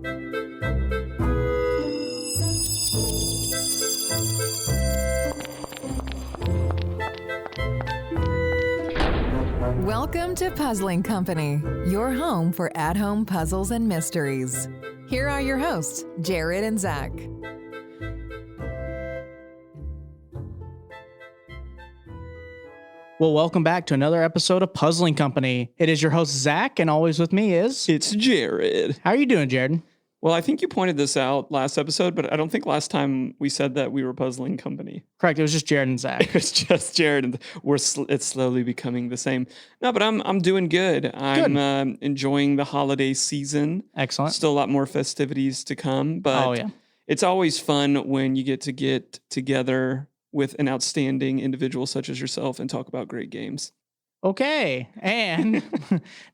Welcome to Puzzling Company, your home for at-home puzzles and mysteries. Here are your hosts, Jared and Zach. Well, welcome back to another episode of Puzzling Company. It is your host, Zach, and always with me is... It's Jared. How are you doing, Jared? Well, I think you pointed this out last episode, but I don't think last time we said that we were Puzzling Company. Correct. It was just Jared and Zach. It was just Jared, and it's slowly becoming the same. No, but I'm doing good. I'm enjoying the holiday season. Excellent. Still a lot more festivities to come, but it's always fun when you get together with an outstanding individual such as yourself and talk about great games. Okay. And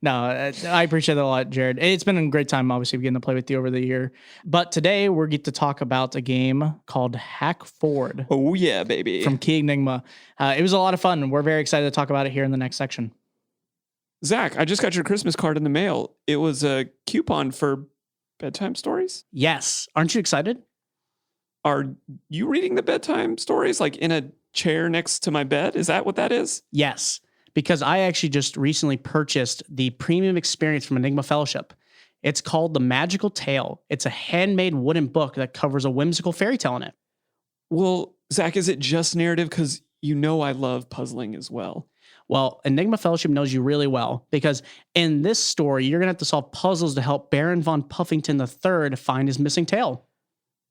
no, I appreciate that a lot, Jared. It's been a great time, obviously, getting to play with you over the year. But today we're get to talk about a game called Hack Forward. Oh, yeah, baby. From Key Enigma. It was a lot of fun, and we're very excited to talk about it here in the next section. Zach, I just got your Christmas card in the mail. It was a coupon for bedtime stories? Yes. Aren't you excited? Are you reading the bedtime stories like in a chair next to my bed? Is that what that is? Yes. Because I actually just recently purchased the premium experience from Enigma Fellowship. It's called The Magical Tale. It's a handmade wooden book that covers a whimsical fairy tale in it. Well, Zach, is it just narrative? Because you know I love puzzling as well. Well, Enigma Fellowship knows you really well because in this story, you're going to have to solve puzzles to help Baron von Puffington III find his missing tail.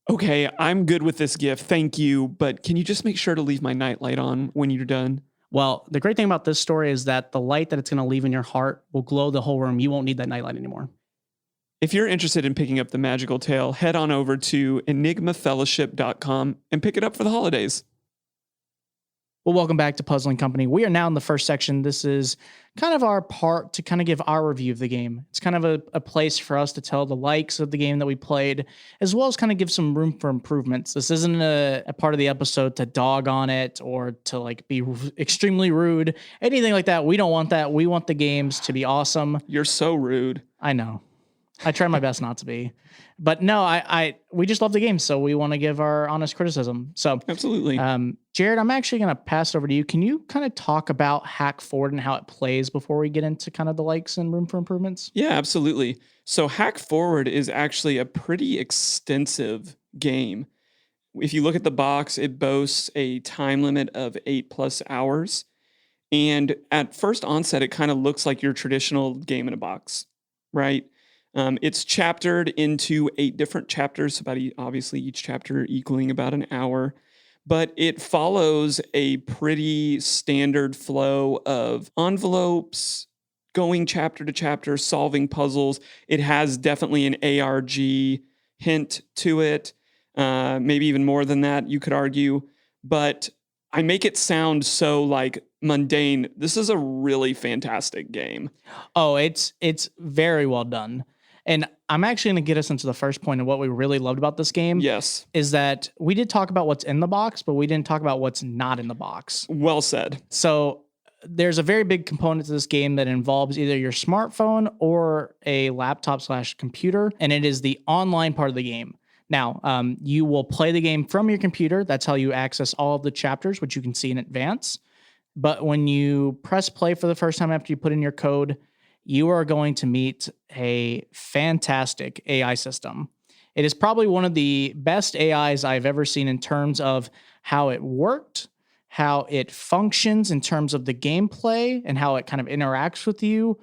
Okay, I'm good with this gift. Thank you. But can you just make sure to leave my nightlight on when you're done? Well, the great thing about this story is that the light that it's going to leave in your heart will glow the whole room. You won't need that nightlight anymore. If you're interested in picking up The Magical Tale, head on over to enigmafellowship.com and pick it up for the holidays. Well, welcome back to Puzzling Company. We are now in the first section. This is kind of our part to kind of give our review of the game. It's kind of a place for us to tell the likes of the game that we played, as well as kind of give some room for improvements. This isn't a part of the episode to dog on it or to like be extremely rude, anything like that. We don't want that. We want the games to be awesome. You're so rude. I know. I try my best not to be. But no, we just love the game, so we want to give our honest criticism. So absolutely. Jared, I'm actually going to pass it over to you. Can you kind of talk about Hack Forward and how it plays before we get into kind of the likes and room for improvements? Yeah, absolutely. So Hack Forward is actually a pretty extensive game. If you look at the box, it boasts a time limit of 8+ hours. And at first onset, it kind of looks like your traditional game in a box, right? It's chaptered into 8 different chapters, obviously each chapter equaling about an hour, but it follows a pretty standard flow of envelopes, going chapter to chapter, solving puzzles. It has definitely an ARG hint to it, maybe even more than that, you could argue, but I make it sound so like mundane. This is a really fantastic game. Oh, it's very well done. And I'm actually going to get us into the first point of what we really loved about this game. Yes. Is that we did talk about what's in the box, but we didn't talk about what's not in the box. Well said. So there's a very big component to this game that involves either your smartphone or a laptop/computer, and it is the online part of the game. Now, you will play the game from your computer. That's how you access all of the chapters, which you can see in advance. But when you press play for the first time after you put in your code, you are going to meet a fantastic AI system. It is probably one of the best AIs I've ever seen in terms of how it worked, how it functions in terms of the gameplay, and how it kind of interacts with you.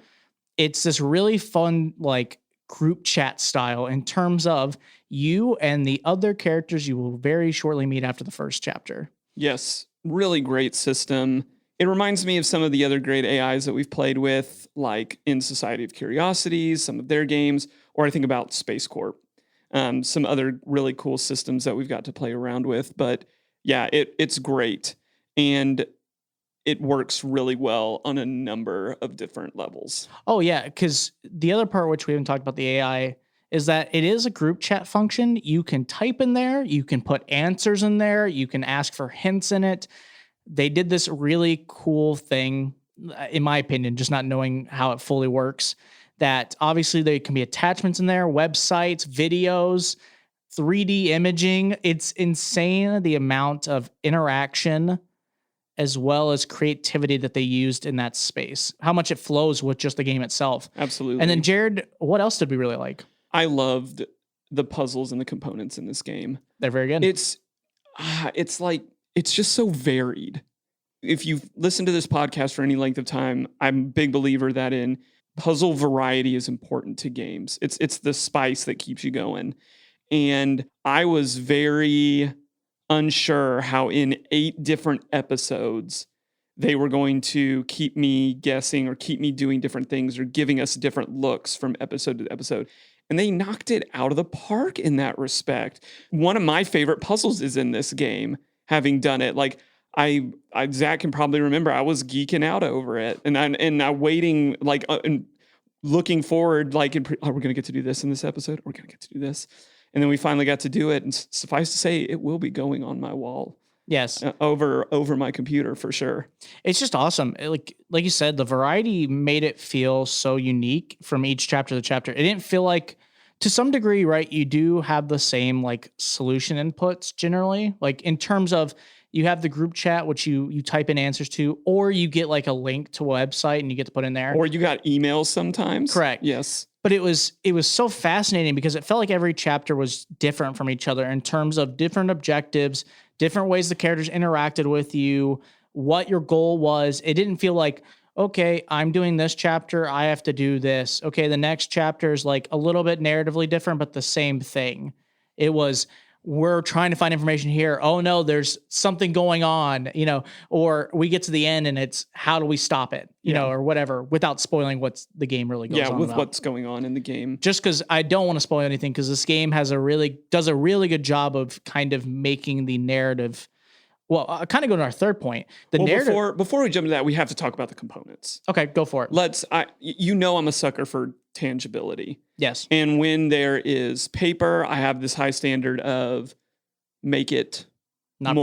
It's this really fun, like, group chat style in terms of you and the other characters you will very shortly meet after the first chapter. Yes, really great system. It reminds me of some of the other great AIs that we've played with, like in Society of Curiosities, some of their games, or I think about Space Corp, some other really cool systems that we've got to play around with. But yeah, it's great. And it works really well on a number of different levels. Oh, yeah, because the other part, which we haven't talked about the AI, is that it is a group chat function. You can type in there, you can put answers in there, you can ask for hints in it. They did this really cool thing, in my opinion, just not knowing how it fully works. that obviously there can be attachments in there, websites, videos, 3D imaging. It's insane the amount of interaction as well as creativity that they used in that space, how much it flows with just the game itself. Absolutely. And then Jared, what else did we really like? I loved the puzzles and the components in this game. They're very good. It's just so varied. If you've listened to this podcast for any length of time, I'm a big believer that in puzzle variety is important to games. It's the spice that keeps you going. And I was very unsure how in 8 different episodes they were going to keep me guessing or keep me doing different things or giving us different looks from episode to episode. And they knocked it out of the park in that respect. One of my favorite puzzles is in this game, having done it. Like I Zach can probably remember, I was geeking out over it, and I waiting and looking forward, like, are we going to get to do this in this episode? We're going to get to do this. And then we finally got to do it. And suffice to say, it will be going on my wall. Yes. Over my computer for sure. It's just awesome. Like you said, the variety made it feel so unique from each chapter to chapter. It didn't feel like, to some degree, right, you do have the same like solution inputs generally. Like in terms of you have the group chat, which you type in answers to, or you get like a link to a website and you get to put in there. Or you got emails sometimes. Correct. Yes. But it was so fascinating because it felt like every chapter was different from each other in terms of different objectives, different ways the characters interacted with you, what your goal was. It didn't feel like, okay, I'm doing this chapter, I have to do this. Okay, the next chapter is like a little bit narratively different, but the same thing. It was, we're trying to find information here. Oh no, there's something going on, or we get to the end and it's how do we stop it, or whatever, without spoiling what's the game really goes on. Yeah, with about. What's going on in the game. Just because I don't want to spoil anything, because this game does a really good job of kind of making the narrative. Well, I'll kind of go to our third point. The narrative. Before we jump into that, we have to talk about the components. Okay, go for it. I'm a sucker for tangibility. Yes. And when there is paper, I have this high standard of make it not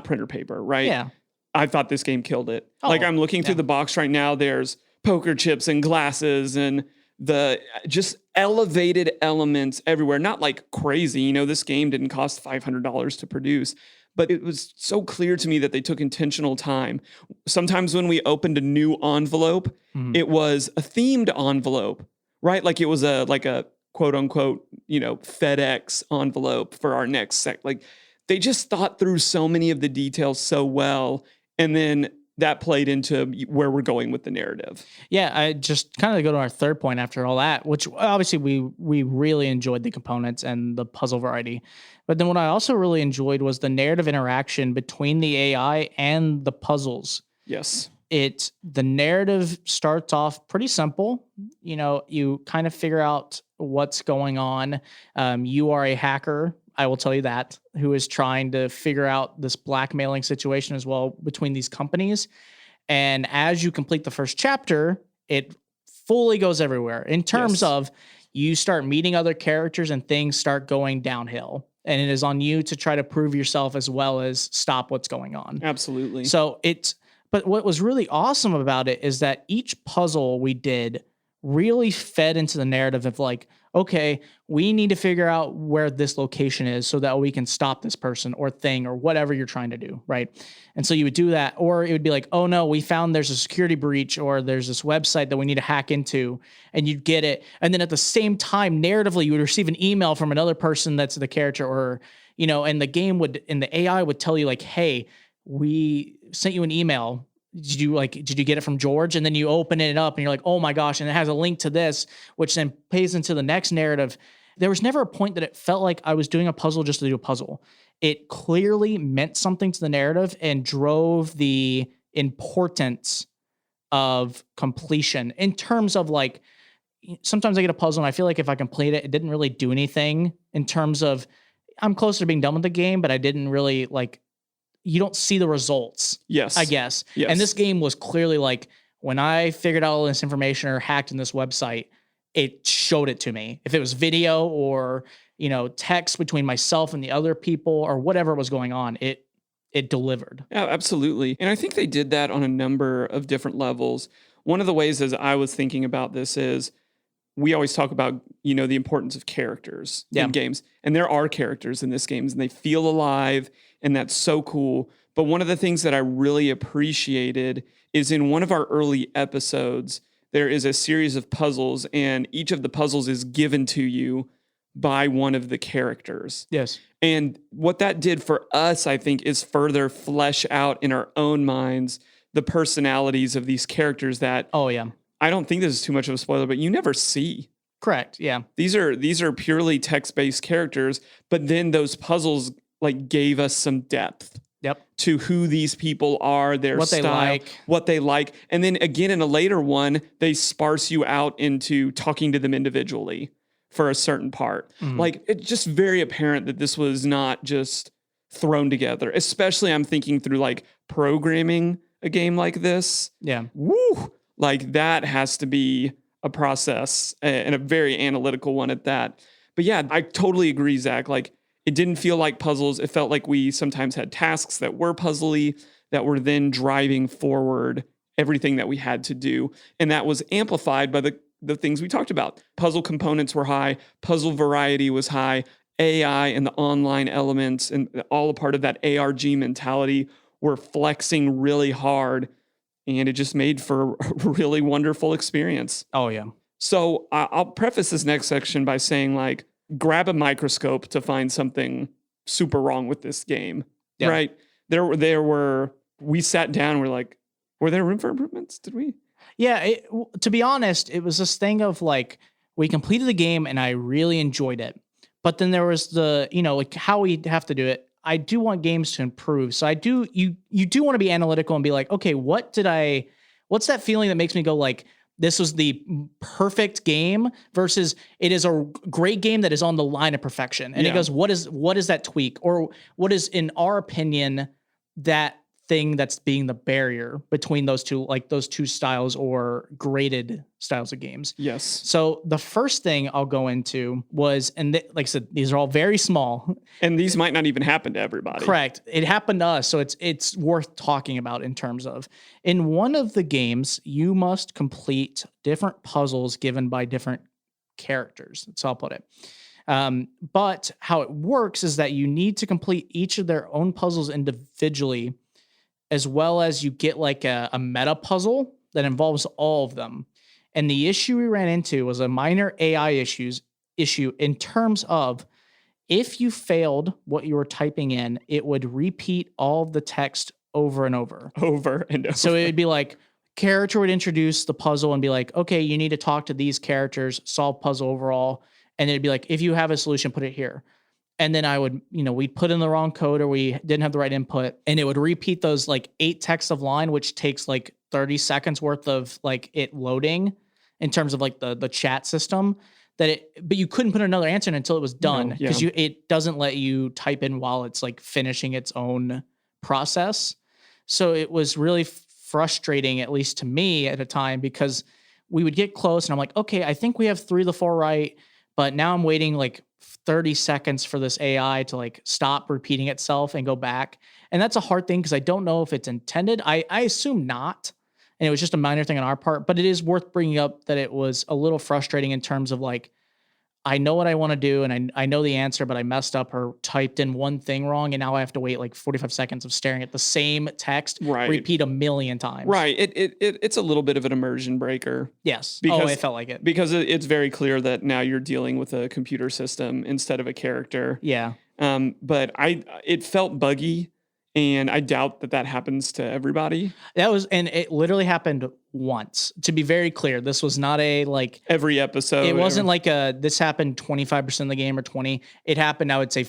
printer paper, right? Yeah. I thought this game killed it. I'm looking through the box right now. There's poker chips and glasses and the just elevated elements everywhere. Not like crazy. This game didn't cost $500 to produce. But it was so clear to me that they took intentional time. Sometimes when we opened a new envelope, it was a themed envelope, right? Like it was a quote unquote, FedEx envelope for our next Like they just thought through so many of the details so well. And then that played into where we're going with the narrative. Yeah, I just kind of go to our third point after all that, which obviously we really enjoyed the components and the puzzle variety. But then what I also really enjoyed was the narrative interaction between the AI and the puzzles. Yes. The narrative starts off pretty simple. You kind of figure out what's going on. You are a hacker, I will tell you that, who is trying to figure out this blackmailing situation as well between these companies. And as you complete the first chapter, it fully goes everywhere in terms of you start meeting other characters and things start going downhill. And it is on you to try to prove yourself as well as stop what's going on. Absolutely. But what was really awesome about it is that each puzzle we did really fed into the narrative of like, okay, we need to figure out where this location is so that we can stop this person or thing or whatever you're trying to do, right? And so you would do that, or it would be like, oh no, we found there's a security breach or there's this website that we need to hack into, and you'd get it. And then at the same time, narratively, you would receive an email from another person that's the character, or, and the game and the AI would tell you like, hey, we sent you an email. Did you get it from George? And then you open it up and you're like, oh my gosh. And it has a link to this, which then plays into the next narrative. There was never a point that it felt like I was doing a puzzle just to do a puzzle. It clearly meant something to the narrative and drove the importance of completion in terms of like, sometimes I get a puzzle and I feel like if I complete it, it didn't really do anything in terms of I'm closer to being done with the game, but I didn't really you don't see the results. Yes. I guess. Yes. And this game was clearly like, when I figured out all this information or hacked in this website, it showed it to me. If it was video or, text between myself and the other people or whatever was going on, it delivered. Yeah, absolutely. And I think they did that on a number of different levels. One of the ways as I was thinking about this is we always talk about, the importance of characters in games. And there are characters in this game and they feel alive and that's so cool. But one of the things that I really appreciated is in one of our early episodes, there is a series of puzzles and each of the puzzles is given to you by one of the characters. Yes. And what that did for us, I think, is further flesh out in our own minds the personalities of these characters that I don't think this is too much of a spoiler, but you never see. Correct. Yeah. These are purely text-based characters, but then those puzzles like gave us some depth. To who these people are, their what style, what they like. And then again, in a later one, they sparse you out into talking to them individually for a certain part. Like, it's just very apparent that this was not just thrown together, especially I'm thinking through like programming a game like this. Yeah. Woo! Like that has to be a process and a very analytical one at that. But yeah, I totally agree, Zach. Like, it didn't feel like puzzles. It felt like we sometimes had tasks that were puzzly that were then driving forward everything that we had to do. And that was amplified by the things we talked about. Puzzle components were high. Puzzle variety was high. AI and the online elements and all a part of that ARG mentality were flexing really hard. And it just made for a really wonderful experience. Oh, yeah. So I'll preface this next section by saying, like, grab a microscope to find something super wrong with this game, right? We sat down, we're like, were there room for improvements? Did we? Yeah, to be honest, it was this thing of like, we completed the game and I really enjoyed it. But then there was the, like how we have to do it. I do want games to improve. So you do want to be analytical and be like, okay, what's that feeling that makes me go like, this was the perfect game versus it is a great game that is on the line of perfection. And it goes, what is that tweak? Or what is, in our opinion, that thing that's being the barrier between those two styles or graded styles of games? Yes. So the first thing I'll go into was, and like I said, these are all very small. And these might not even happen to everybody. Correct. It happened to us, so it's worth talking about in terms of, in one of the games, you must complete different puzzles given by different characters. That's how I'll put it. But how it works is that you need to complete each of their own puzzles individually, as well as you get like a meta puzzle that involves all of them. And the issue we ran into was a minor AI issue in terms of, if you failed what you were typing in, it would repeat all of the text over and over. Over and over. So it would be like, character would introduce the puzzle and be like, okay, you need to talk to these characters, solve puzzle overall. And it'd be like, if you have a solution, put it here. And then I would, we'd put in the wrong code or we didn't have the right input, and it would repeat those like 8 texts of line, which takes like 30 seconds worth of like it loading in terms of like the chat system, but you couldn't put another answer in until it was done, because it doesn't let you type in while it's like finishing its own process. So it was really frustrating, at least to me at a time, because we would get close and I'm like, okay, I think we have 3 of the 4 right, but now I'm waiting like 30 seconds for this AI to like stop repeating itself and go back. And that's a hard thing because I don't know if it's intended. I assume not. And it was just a minor thing on our part, but it is worth bringing up that it was a little frustrating in terms of like, I know what I want to do and I know the answer, but I messed up or typed in one thing wrong. And now I have to wait like 45 seconds of staring at the same text, repeat a million times. Right. It's a little bit of an immersion breaker. Yes. Because, it felt like it. Because it's very clear that now you're dealing with a computer system instead of a character. Yeah. But it felt buggy. And I doubt that happens to everybody. And it literally happened once. To be very clear, this was not a like every episode. It wasn't like this happened 25% of the game or 20. It happened, I would say,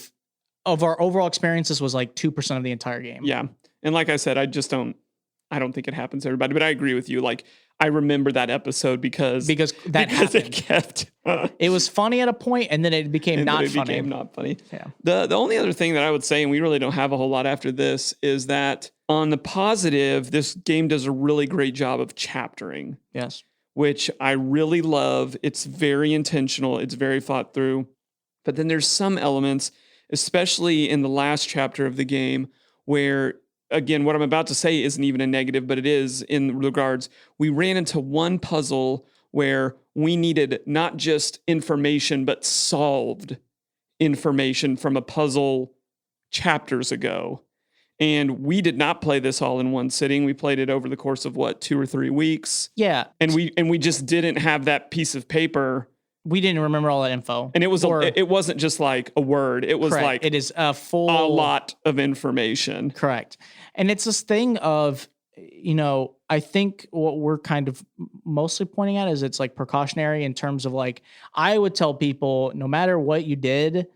of our overall experiences was like 2% of the entire game. Yeah. And like I said, I don't think it happens to everybody, but I agree with you. Like, I remember that episode because happened. It was funny at a point, and then it became not funny. Yeah. The only other thing that I would say, and we really don't have a whole lot after this, is that on the positive, this game does a really great job of chaptering. Yes. Which I really love. It's very intentional. It's very thought through. But then there's some elements, especially in the last chapter of the game, where, again, what I'm about to say isn't even a negative, but it is in regards, we ran into one puzzle where we needed not just information, but solved information from a puzzle chapters ago. And we did not play this all in one sitting. We played it over the course of 2 or 3 weeks. Yeah. And we just didn't have that piece of paper. We didn't remember all that info. And it wasn't just like a word. It was correct. like it is a lot of information. Correct. And it's this thing of, I think what we're kind of mostly pointing at is it's like precautionary in terms of like, I would tell people no matter what you did,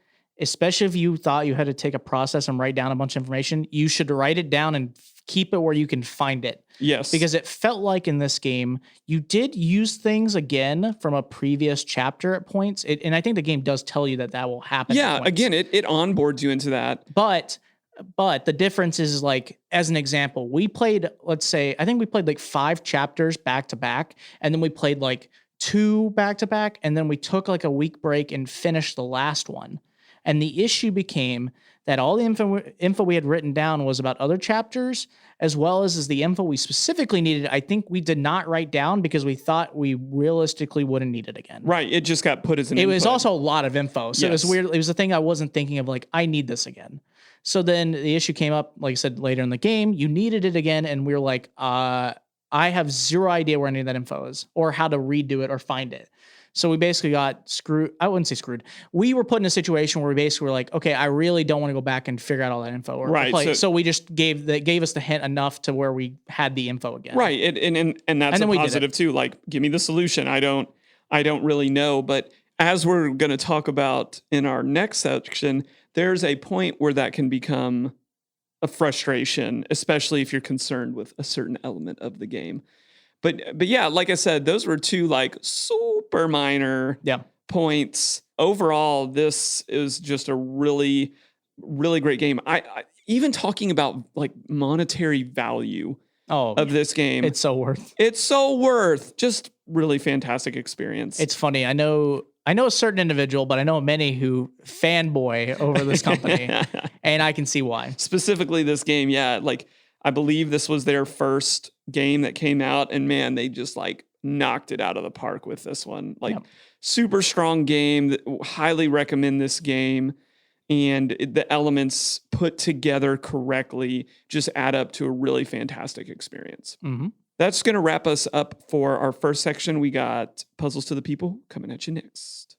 especially if you thought you had to take a process and write down a bunch of information, you should write it down and keep it where you can find it. Yes. Because it felt like in this game, you did use things again from a previous chapter at points. And I think the game does tell you that will happen. Yeah. Again, it onboards you into that. But the difference is like, as an example, we played, let's say, I think we played like 5 chapters back to back. And then we played like 2 back to back. And then we took like a week break and finished the last one. And the issue became that all the info we had written down was about other chapters, as well as the info we specifically needed. I think we did not write down because we thought we realistically wouldn't need it again. Right. It just got put as an It input. was also a lot of info. So It was weird. It was a thing I wasn't thinking of like, I need this again. So then the issue came up, like I said, later in the game, you needed it again. And we were like, I have zero idea where any of that info is or how to redo it or find it. So we basically got screwed. I wouldn't say screwed. We were put in a situation where we basically were like, okay, I really don't want to go back and figure out all that info. Right. So we just gave us the hint enough to where we had the info again. Right. And that's a positive too. Like, give me the solution. I don't really know. But as we're going to talk about in our next section, there's a point where that can become a frustration, especially if you're concerned with a certain element of the game. But yeah, like I said, those were 2 like super minor points. Overall, this is just a really, really great game. I even talking about like monetary value of this game. It's so worth. It's so worth. Just really fantastic experience. It's funny. I know a certain individual, but I know many who fanboy over this company, and I can see why. Specifically this game, yeah. Like, I believe this was their first game that came out, and man, they just like knocked it out of the park with this one. Like, super strong game. Highly recommend this game. And the elements put together correctly just add up to a really fantastic experience. Mm-hmm. That's going to wrap us up for our first section. We got Puzzles to the People coming at you next.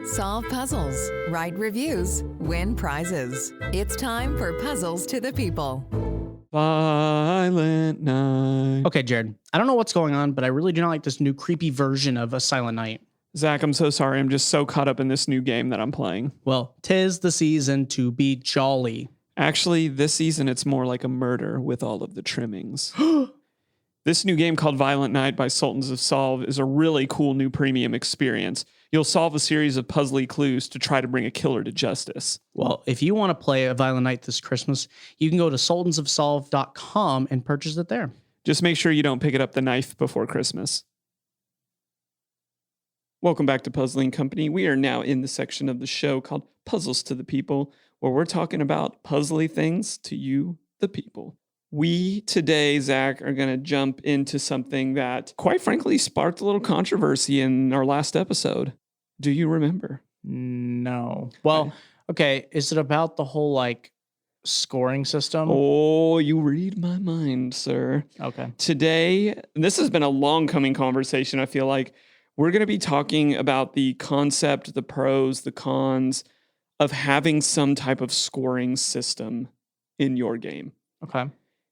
Solve puzzles, write reviews, win prizes. It's time for Puzzles to the People. Silent Night. Okay, Jared, I don't know what's going on, but I really do not like this new creepy version of A Silent Night. Zach, I'm so sorry. I'm just so caught up in this new game that I'm playing. Well, 'tis the season to be jolly. Actually, this season, it's more like a murder with all of the trimmings. This new game called Violent Night by Sultans of Solve is a really cool new premium experience. You'll solve a series of puzzly clues to try to bring a killer to justice. Well, if you want to play A Violent Night this Christmas, you can go to sultansofsolve.com and purchase it there. Just make sure you don't pick it up the knife before Christmas. Welcome back to Puzzling Company. We are now in the section of the show called Puzzles to the People, where we're talking about puzzly things to you, the people. We today, Zach, are going to jump into something that, quite frankly, sparked a little controversy in our last episode. Do you remember? No. Well, okay. Is it about the whole like scoring system? Oh, you read my mind, sir. Okay. Today, and this has been a long coming conversation, I feel like. We're going to be talking about the concept, the pros, the cons of having some type of scoring system in your game. Okay.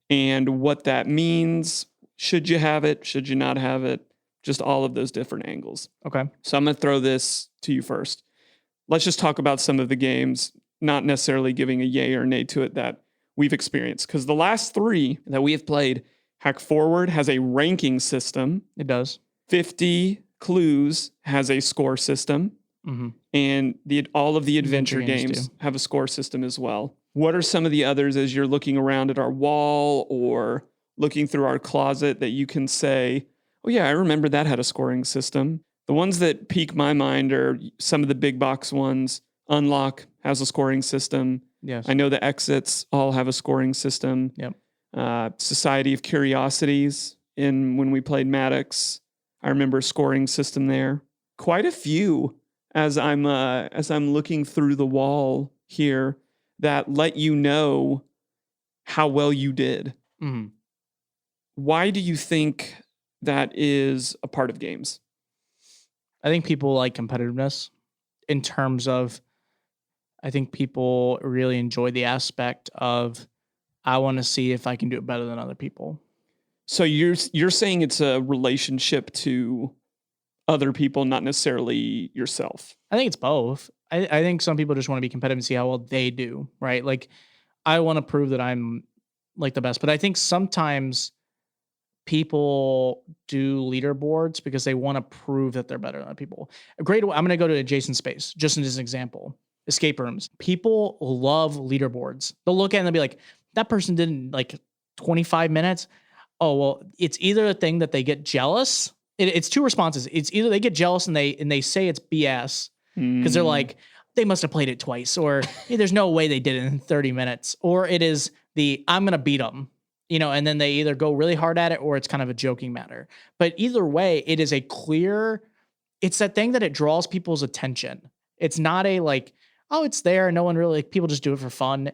And what that means. Should you have it? Should you not have it? Just all of those different angles. Okay. So I'm going to throw this to you first. Let's just talk about some of the games, not necessarily giving a yay or nay to it that we've experienced. Because the last 3 that we have played, Hack Forward has a ranking system. It does. 50 Clues has a score system. Mm-hmm. And all of the adventure games have a score system as well. What are some of the others as you're looking around at our wall or looking through our closet that you can say, oh yeah, I remember that had a scoring system? The ones that pique my mind are some of the big box ones. Unlock has a scoring system. Yes. I know the Exits all have a scoring system. Yep. Society of Curiosities when we played Maddox. I remember a scoring system there. Quite a few as I'm looking through the wall here that let you know how well you did. Mm-hmm. Why do you think that is a part of games? I think people like competitiveness in terms of, I think people really enjoy the aspect of, I want to see if I can do it better than other people. So you're saying it's a relationship to other people, not necessarily yourself. I think it's both. I think some people just want to be competitive and see how well they do, right? Like, I want to prove that I'm like the best, but I think sometimes people do leaderboards because they want to prove that they're better than other people. I'm going to go to adjacent space, just as an example. Escape rooms. People love leaderboards. They'll look at it and they'll be like, that person did in like 25 minutes. Oh, well, it's either a thing that they get jealous. It's two responses. It's either they get jealous and they say it's BS because they're like, they must have played it twice, or hey, there's no way they did it in 30 minutes. Or it is I'm going to beat them, and then they either go really hard at it or it's kind of a joking matter. But either way, it is it's that thing that it draws people's attention. It's not a like, oh, it's there. No one really, people just do it for fun.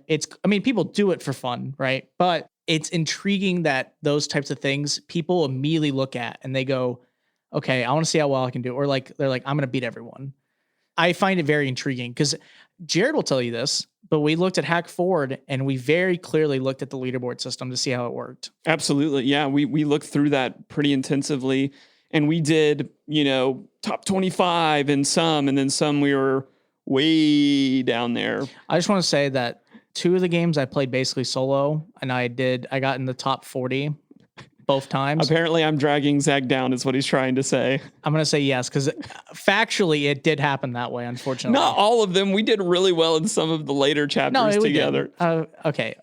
People do it for fun, right? But it's intriguing that those types of things people immediately look at and they go, okay, I want to see how well I can do. Or like, they're like, I'm going to beat everyone. I find it very intriguing because Jared will tell you this, but we looked at Hack Forward and we very clearly looked at the leaderboard system to see how it worked. Absolutely. Yeah. We looked through that pretty intensively and we did, top 25 in some, and then some we were way down there. I just want to say that 2 of the games I played basically solo, and I got in the top 40 both times. Apparently I'm dragging Zach down is what he's trying to say. I'm going to say yes, because factually it did happen that way, unfortunately. Not all of them. We did really well in some of the later chapters together. Okay.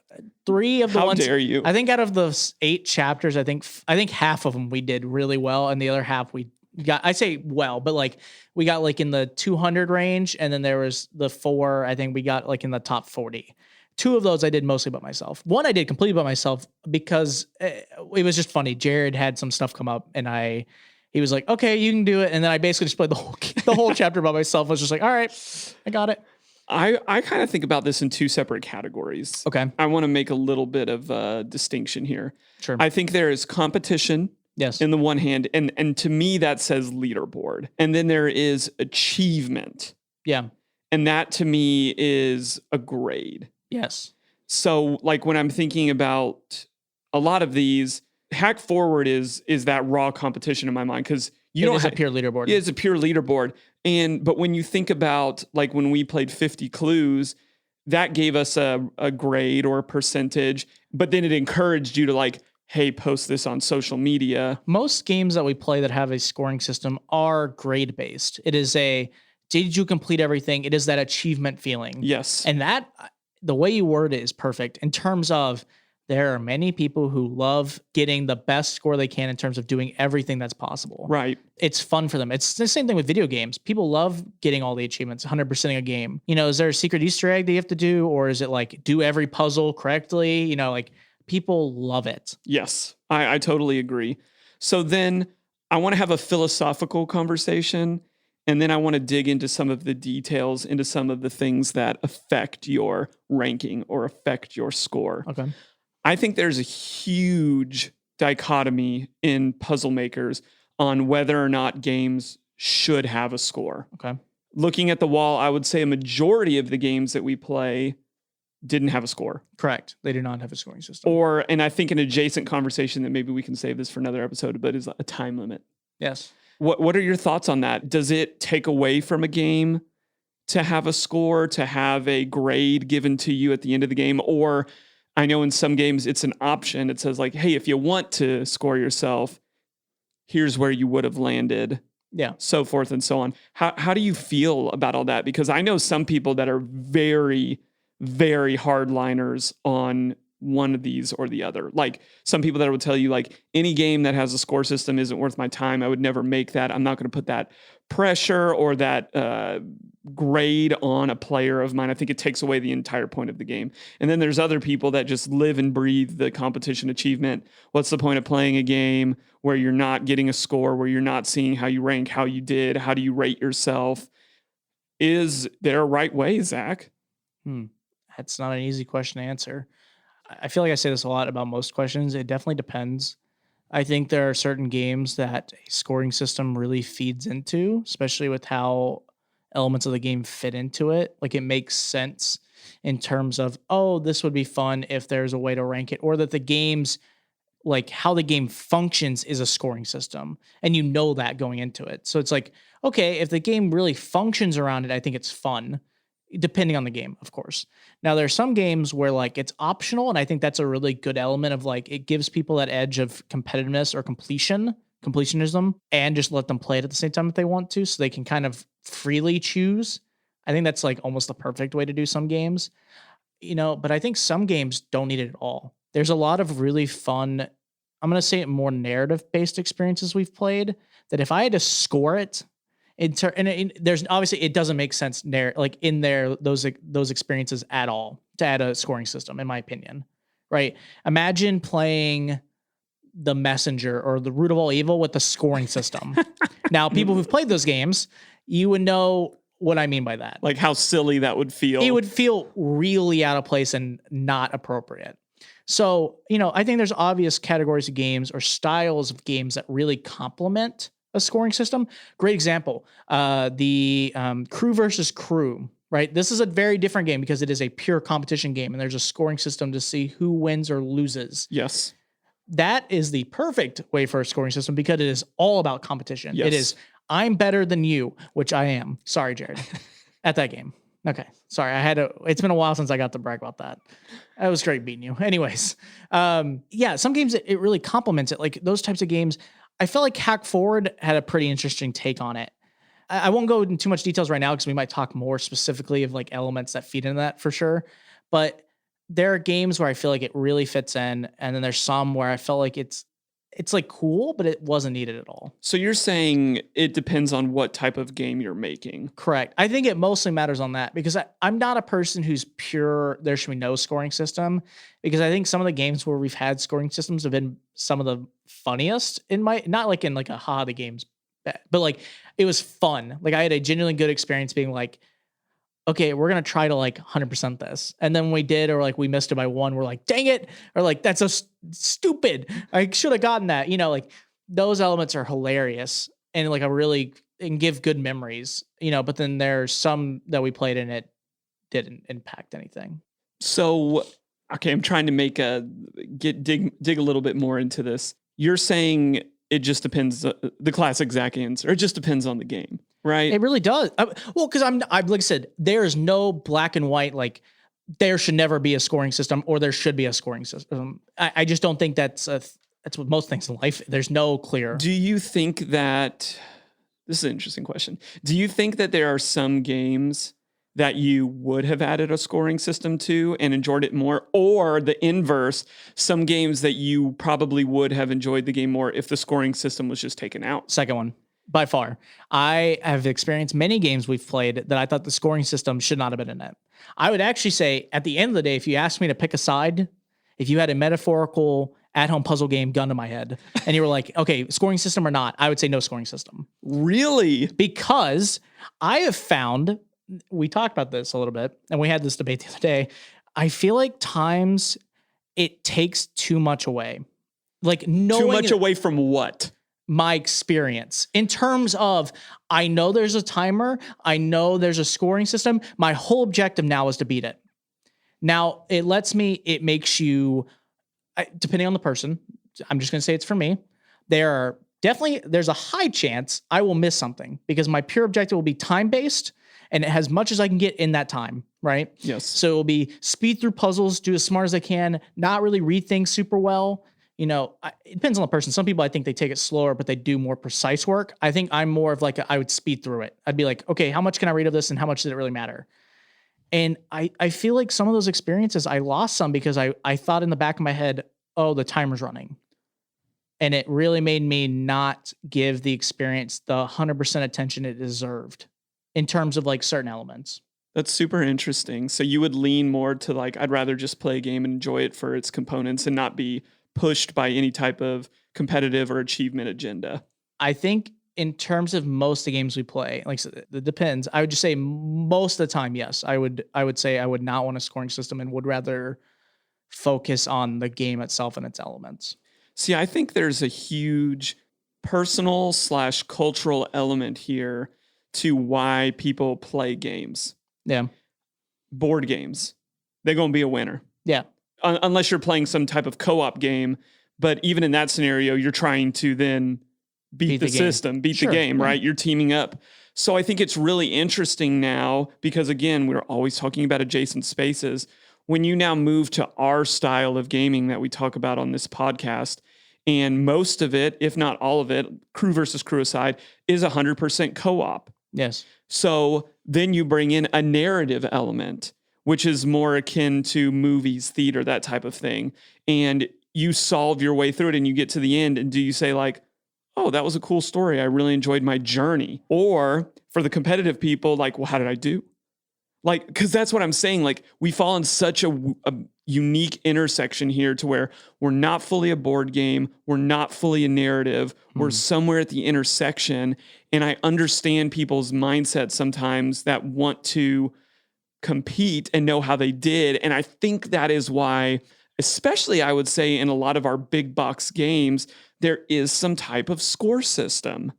3 of the How ones. dare you? I think out of the 8 chapters, I think half of them we did really well, and the other half we got, I say well, but like we got like in the 200 range, and then there was the 4, I think we got like in the top 40. 2 of those I did mostly by myself. 1 I did completely by myself because it was just funny. Jared had some stuff come up and he was like, okay, you can do it. And then I basically just played the whole chapter by myself. I was just like, all right, I got it. I kind of think about this in 2 separate categories. Okay. I want to make a little bit of a distinction here. Sure. I think there is competition. Yes. In the one hand, and to me that says leaderboard. And then there is achievement. Yeah. And that to me is a grade. Yes. So like when I'm thinking about a lot of these, Hack Forward is that raw competition in my mind because it is a pure leaderboard. It is a pure leaderboard. But when you think about like when we played 50 Clues, that gave us a grade or a percentage, but then it encouraged you to like, hey, post this on social media. Most games that we play that have a scoring system are grade based. It is did you complete everything? It is that achievement feeling. Yes. And that, the way you word it is perfect in terms of there are many people who love getting the best score they can in terms of doing everything that's possible. Right. It's fun for them. It's the same thing with video games. People love getting all the achievements, 100%ing a game. Is there a secret Easter egg that you have to do? Or is it like do every puzzle correctly? Like people love it. Yes, I totally agree. So then I want to have a philosophical conversation. And then I want to dig into some of the details, into some of the things that affect your ranking or affect your score. Okay. I think there's a huge dichotomy in puzzle makers on whether or not games should have a score. Okay. Looking at the wall, I would say a majority of the games that we play didn't have a score. Correct. They do not have a scoring system. And I think an adjacent conversation that maybe we can save this for another episode, but is a time limit. Yes. What are your thoughts on that? Does it take away from a game to have a score, to have a grade given to you at the end of the game? Or I know in some games it's an option. It says like, hey, if you want to score yourself, here's where you would have landed. Yeah. So forth and so on. How do you feel about all that? Because I know some people that are very, very hardliners on one of these or the other. Like some people that would tell you like any game that has a score system isn't worth my time. I would never make that. I'm not going to put that pressure or that grade on a player of mine. I think it takes away the entire point of the game. And then there's other people that just live and breathe the competition achievement. What's the point of playing a game where you're not getting a score, where you're not seeing how you rank, how you did, how do you rate yourself? Is there a right way, Zach? That's not an easy question to answer. I feel like I say this a lot about most questions. It definitely depends. I think there are certain games that a scoring system really feeds into, especially with how elements of the game fit into it. Like it makes sense in terms of, oh, this would be fun if there's a way to rank it, or that the game's like how the game functions is a scoring system. And you know that going into it. So it's like, okay, if the game really functions around it, I think it's fun, depending on the game, of course. Now, there are some games where like it's optional, and I think that's a really good element of like it gives people that edge of competitiveness or completionism, and just let them play it at the same time if they want to, so they can kind of freely choose. I think that's like almost the perfect way to do some games, but I think some games don't need it at all. There's a lot of really fun, I'm going to say it, more narrative-based experiences we've played that if I had to score it, there's obviously it doesn't make sense like in there those experiences at all to add a scoring system, in my opinion, right? Imagine playing The Messenger or The Root of All Evil with the scoring system. Now, people who've played those games, you would know what I mean by that. Like how silly that would feel. It would feel really out of place and not appropriate. So, I think there's obvious categories of games or styles of games that really complement a scoring system. Great example, the Crew versus Crew, right? This is a very different game because it is a pure competition game, and there's a scoring system to see who wins or loses. Yes. That is the perfect way for a scoring system because it is all about competition. Yes. It is, I'm better than you, which I am. Sorry, Jared, at that game. Okay. Sorry. It's been a while since I got to brag about that. It was great beating you. Anyways. Some games, it really complements it. Like those types of games, I felt like Hack Forward had a pretty interesting take on it. I won't go into too much details right now because we might talk more specifically of like elements that feed into that for sure. But there are games where I feel like it really fits in. And then there's some where I felt like it's like cool, but it wasn't needed at all. So you're saying it depends on what type of game you're making. Correct. I think it mostly matters on that because I'm not a person who's pure, there should be no scoring system, because I think some of the games where we've had scoring systems have been some of the funniest not like in like the game's bad, but like it was fun. Like I had a genuinely good experience being like, okay, we're going to try to like 100% this. And then when we did, or like we missed it by one, we're like, dang it. Or like, that's so stupid. I should have gotten that. Like those elements are hilarious and like and give good memories, but then there's some that we played and it didn't impact anything. So, okay, I'm trying to dig a little bit more into this. You're saying it just depends, the classic Zach answer, it just depends on the game. Right. It really does. Because I'm like I said, there is no black and white, like there should never be a scoring system or there should be a scoring system. I just don't think that's what most things in life. There's no clear. Do you think that, this is an interesting question. Do you think that there are some games that you would have added a scoring system to and enjoyed it more, or the inverse, some games that you probably would have enjoyed the game more if the scoring system was just taken out? Second one. By far. I have experienced many games we've played that I thought the scoring system should not have been in it. I would actually say at the end of the day, if you asked me to pick a side, if you had a metaphorical at-home puzzle game gun to my head and you were like, okay, scoring system or not, I would say no scoring system. Really? Because I have found, we talked about this a little bit and we had this debate the other day. I feel like times it takes too much away. Like too much away from what? My experience in terms of, I know there's a timer. I know there's a scoring system. My whole objective now is to beat it. Now it makes you, depending on the person, I'm just going to say it's for me. There's a high chance I will miss something because my pure objective will be time-based and as much as I can get in that time, right? Yes. So it'll be speed through puzzles, do as smart as I can, not really read things super well. It depends on the person. Some people, I think they take it slower, but they do more precise work. I think I'm more of like, I would speed through it. I'd be like, okay, how much can I read of this and how much does it really matter? And I feel like some of those experiences, I lost some because I thought in the back of my head, oh, the timer's running. And it really made me not give the experience the 100% attention it deserved in terms of like certain elements. That's super interesting. So you would lean more to like, I'd rather just play a game and enjoy it for its components and not be pushed by any type of competitive or achievement agenda. I think in terms of most of the games we play, like it depends. I would just say most of the time, yes. I would say I would not want a scoring system and would rather focus on the game itself and its elements. See, I think there's a huge personal / cultural element here to why people play games. Yeah. Board games, they're going to be a winner. Yeah. Unless you're playing some type of co-op game. But even in that scenario, you're trying to then beat the system, beat the game, right? You're teaming up. So I think it's really interesting now because, again, we're always talking about adjacent spaces. When you now move to our style of gaming that we talk about on this podcast, and most of it, if not all of it, crew versus crew aside, is 100% co-op. Yes. So then you bring in a narrative element, which is more akin to movies, theater, that type of thing. And you solve your way through it and you get to the end. And do you say like, oh, that was a cool story. I really enjoyed my journey. Or for the competitive people, like, well, how did I do? Like, because that's what I'm saying. Like, we fall in such a unique intersection here to where we're not fully a board game. We're not fully a narrative. We're somewhere at the intersection. And I understand people's mindset sometimes that want to compete and know how they did. And I think that is why, especially I would say in a lot of our big box games, there is some type of score system.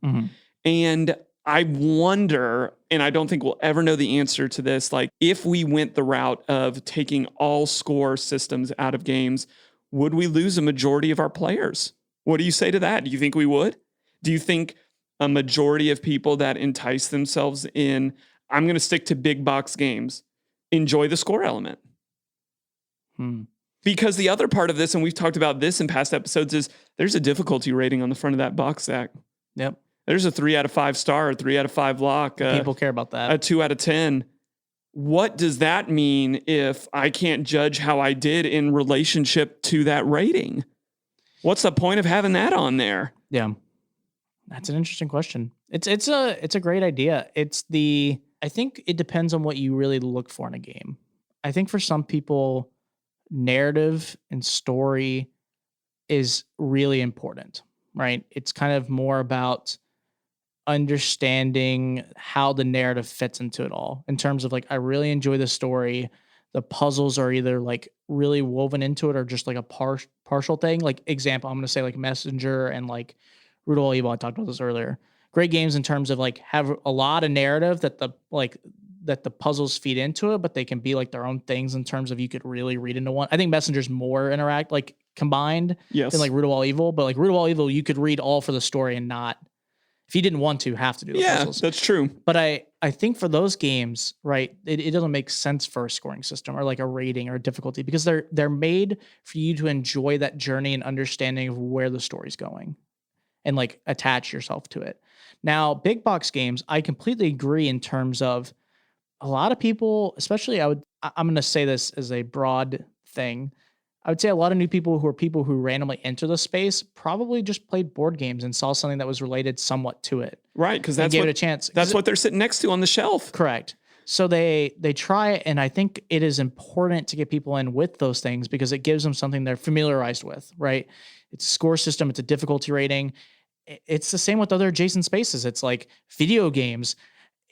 And I wonder, and I don't think we'll ever know the answer to this, like if we went the route of taking all score systems out of games, would we lose a majority of our players? What do you say to that? Do you think we would? Do you think a majority of people that entice themselves in, I'm going to stick to big box games, enjoy the score element? Because the other part of this, and we've talked about this in past episodes, is there's a difficulty rating on the front of that box, Zach. Yep. There's a 3 out of 5 star, 3 out of 5 lock. People care about that. A 2 out of 10. What does that mean if I can't judge how I did in relationship to that rating? What's the point of having that on there? Yeah. That's an interesting question. It's a great idea. I think it depends on what you really look for in a game. I think for some people, narrative and story is really important, right? It's kind of more about understanding how the narrative fits into it all in terms of like, I really enjoy the story. The puzzles are either like really woven into it or just like a partial thing. Like example, I'm going to say like Messenger and like Root of All Evil. I talked about this earlier. Great games in terms of like have a lot of narrative that the puzzles feed into it, but they can be like their own things in terms of you could really read into one. I think Messenger's more combined than like Root of All Evil, but like Root of All Evil, you could read all for the story and not, if you didn't want to, have to do the puzzles. Yeah, that's true. But I think for those games, right, it doesn't make sense for a scoring system or like a rating or a difficulty because they're made for you to enjoy that journey and understanding of where the story's going and like attach yourself to it. Now, big box games, I completely agree in terms of a lot of people, especially I'm going to say this as a broad thing. I would say a lot of new people who randomly enter the space probably just played board games and saw something that was related somewhat to it. Right, because that's gave it a chance. That's what they're sitting next to on the shelf. Correct. So they try it, and I think it is important to get people in with those things because it gives them something they're familiarized with, right? It's a score system, it's a difficulty rating. It's the same with other adjacent spaces. It's like video games,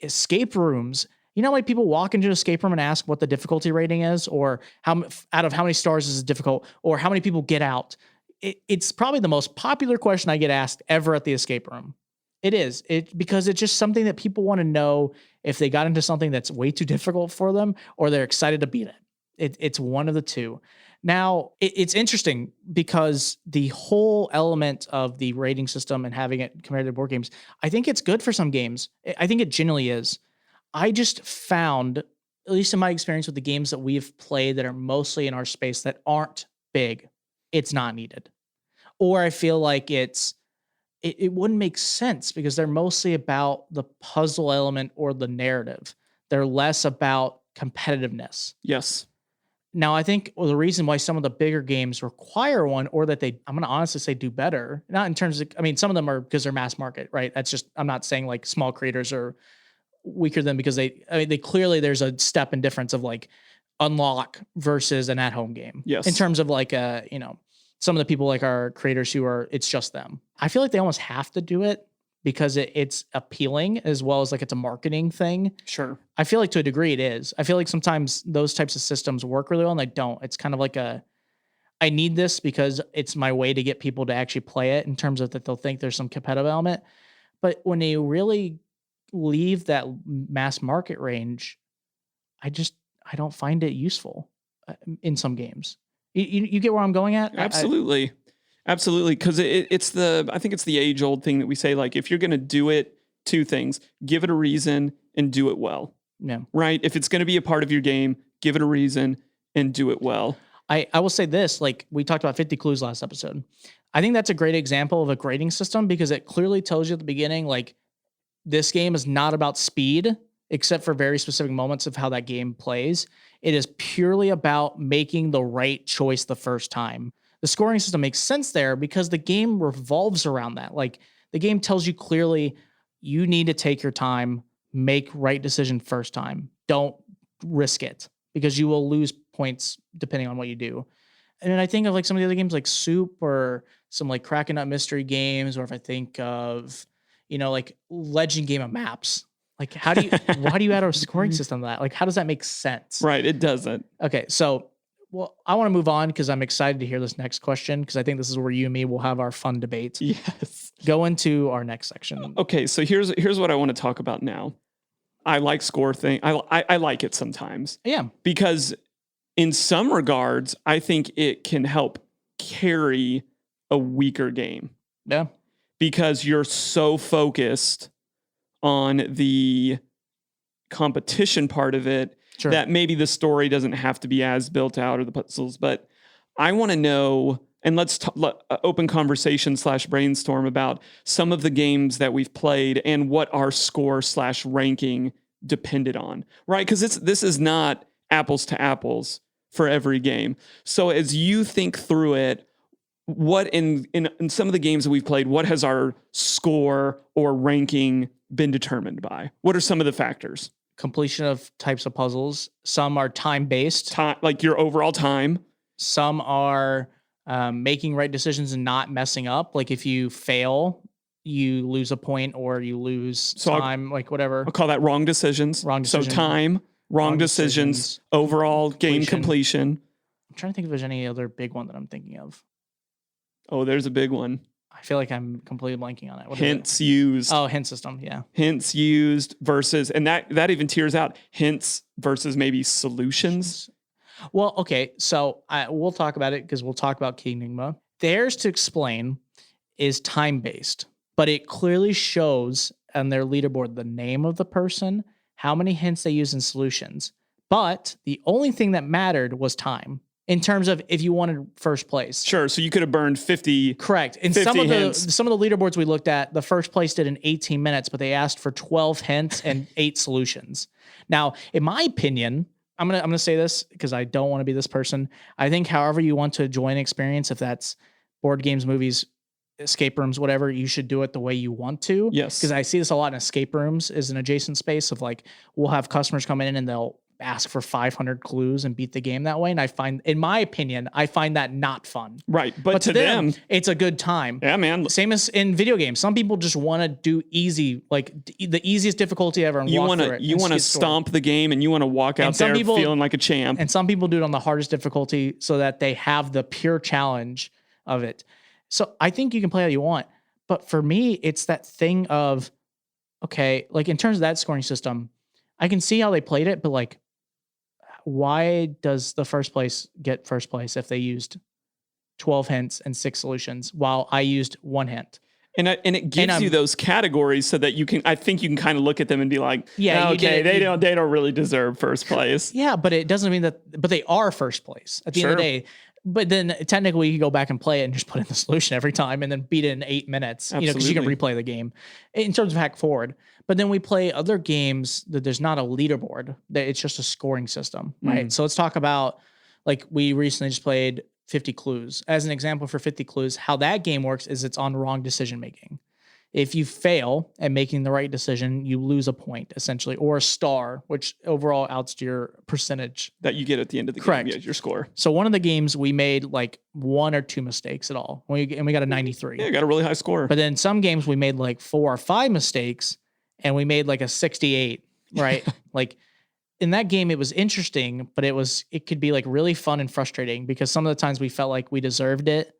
escape rooms. You know, like people walk into an escape room and ask what the difficulty rating is, or out of how many stars is it difficult, or how many people get out. It's probably the most popular question I get asked ever at the escape room. It is because it's just something that people want to know if they got into something that's way too difficult for them, or they're excited to beat it. It's one of the two. Now, it's interesting because the whole element of the rating system and having it compared to board games, I think it's good for some games. I think it genuinely is. I just found, at least in my experience with the games that we've played that are mostly in our space that aren't big, it's not needed. Or I feel like it wouldn't make sense because they're mostly about the puzzle element or the narrative. They're less about competitiveness. Yes. Now, I think the reason why some of the bigger games require one, or that I'm going to honestly say do better, not in terms of, I mean, some of them are because they're mass market, right? That's just, I'm not saying like small creators are weaker than because they clearly there's a step in difference of like unlock versus an at-home game. Yes. In terms of like, some of the people like our creators who are, it's just them. I feel like they almost have to do it because it's appealing as well as like it's a marketing thing. Sure. I feel like to a degree it is. I feel like sometimes those types of systems work really well and they don't. It's kind of like I need this because it's my way to get people to actually play it in terms of that they'll think there's some competitive element. But when they really leave that mass market range, I don't find it useful in some games. You get where I'm going at? Absolutely. Absolutely. Because I think it's the age old thing that we say, like, if you're going to do it, two things: give it a reason and do it well. Yeah. Right. If it's going to be a part of your game, give it a reason and do it well. I will say this, like we talked about 50 clues last episode. I think that's a great example of a grading system because it clearly tells you at the beginning, like, this game is not about speed, except for very specific moments of how that game plays. It is purely about making the right choice the first time. The scoring system makes sense there because the game revolves around that. Like, the game tells you clearly you need to take your time, make right decision first time. Don't risk it because you will lose points depending on what you do. And then I think of like some of the other games like Soup or some like Crack a Nut mystery games, or if I think of, like Legend Game of Maps. Like, why do you add a scoring system to that? Like, how does that make sense? Right. It doesn't. Okay. So, I want to move on because I'm excited to hear this next question because I think this is where you and me will have our fun debate. Yes. Go into our next section. Okay. So here's what I want to talk about now. I like score thing. I like it sometimes. Yeah. Because in some regards, I think it can help carry a weaker game. Yeah. Because you're so focused on the competition part of it, sure, that maybe the story doesn't have to be as built out or the puzzles. But I want to know, and let's open conversation / brainstorm about some of the games that we've played and what our score / ranking depended on, right? Because this is not apples to apples for every game. So as you think through it, what in some of the games that we've played, what has our score or ranking been determined by? What are some of the factors? Completion of types of puzzles. Some are time-based. Like your overall time. Some are making right decisions and not messing up. Like if you fail, you lose a point or you lose time, like whatever. I'll call that wrong decisions. Wrong decision. So time, wrong decisions, overall game completion. I'm trying to think if there's any other big one that I'm thinking of. Oh, there's a big one. I feel like I'm completely blanking on it. What hints used. Oh, hint system. Yeah. Hints used versus, and that even tiers out hints versus maybe solutions. Well, okay. So we'll talk about it because we'll talk about Key Enigma. Theirs to explain is time-based, but it clearly shows on their leaderboard the name of the person, how many hints they use in solutions. But the only thing that mattered was time. In terms of if you wanted first place. Sure. So you could have burned 50. Correct. In some of the leaderboards we looked at, the first place did in 18 minutes, but they asked for 12 hints and 8 solutions. Now, in my opinion, I'm gonna say this because I don't want to be this person. I think however you want to enjoy an experience, if that's board games, movies, escape rooms, whatever, you should do it the way you want to. Yes. Because I see this a lot in escape rooms as an adjacent space of like, we'll have customers come in and they'll ask for 500 clues and beat the game that way. And I find, in my opinion, that not fun. Right. But to them, it's a good time. Yeah, man. Same as in video games. Some people just want to do easy, like the easiest difficulty ever. And you want to stomp the game and you want to walk out there feeling like a champ. And some people do it on the hardest difficulty so that they have the pure challenge of it. So I think you can play how you want. But for me, it's that thing of, okay, like in terms of that scoring system, I can see how they played it, but like, why does the first place get first place if they used 12 hints and 6 solutions while I used 1 hint? And it gives you those categories so that you can, I think you can kind of look at them and be like, yeah, okay, they don't really deserve first place. Yeah, but it doesn't mean but they are first place at the end of the day. But then technically you can go back and play it and just put in the solution every time and then beat it in 8 minutes, because you can replay the game in terms of hack forward. But then we play other games that there's not a leaderboard, that it's just a scoring system, right? So let's talk about Like we recently just played 50 Clues. As an example for 50 Clues, how that game works is it's on wrong decision making. If you fail at making the right decision, you lose a point essentially, or a star, which overall outs to your percentage that you get at the end of the Correct. game. Yeah, your score. So one of the games we made like 1 or 2 mistakes at all. And we got a 93. Yeah, got a really high score. But then some games we made like 4 or 5 mistakes and we made like a 68, right? Like in that game, it was interesting, but it could be like really fun and frustrating because some of the times we felt like we deserved it.